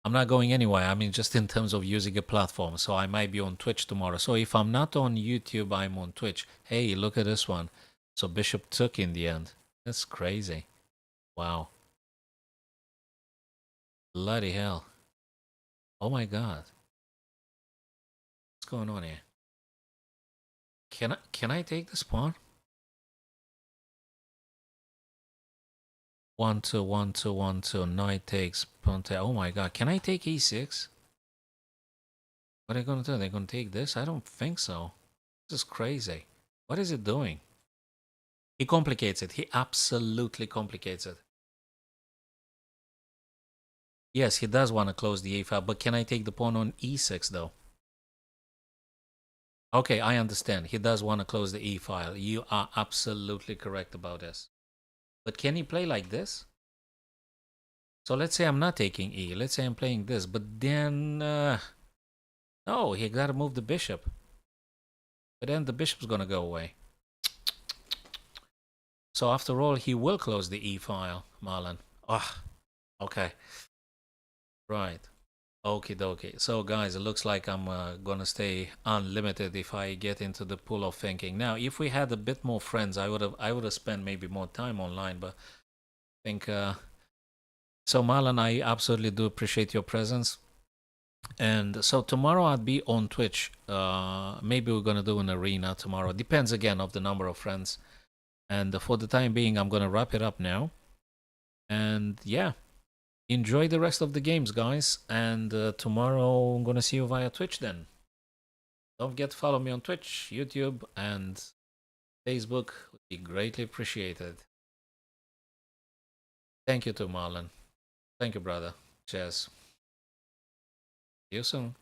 I'm not going anywhere. I mean, just in terms of using a platform. So I might be on Twitch tomorrow. So if I'm not on YouTube, I'm on Twitch. Hey, look at this one. So Bishop took in the end. That's crazy. Wow. Bloody hell. Oh my God. What's going on here? Can I take this pawn? 1-2, 1-2, 1-2. Knight takes pawn. Oh my God. Can I take e6? What are they gonna do? They're gonna take this? I don't think so. This is crazy. What is it doing? He complicates it. He absolutely complicates it. Yes, he does want to close the a file, but can I take the pawn on e6 though? Okay, I understand. He does want to close the e file. You are absolutely correct about this. But can he play like this? So let's say I'm not taking e. Let's say I'm playing this, but then no, he got to move the bishop. But then the bishop's gonna go away. So after all, he will close the e file, Marlon. Ah, okay, right. Okie dokie. So guys, it looks like I'm gonna stay unlimited if I get into the pool of thinking. Now, if we had a bit more friends, I would have spent maybe more time online, but I think so Marlon, I absolutely do appreciate your presence. And so tomorrow I'd be on Twitch. Maybe we're gonna do an arena tomorrow. Depends again of the number of friends. And for the time being, I'm gonna wrap it up now. And yeah, enjoy the rest of the games, guys. And tomorrow I'm gonna see you via Twitch then. Don't forget to follow me on Twitch, YouTube, and Facebook. Would be greatly appreciated. Thank you to Marlon. Thank you, brother. Cheers. See you soon.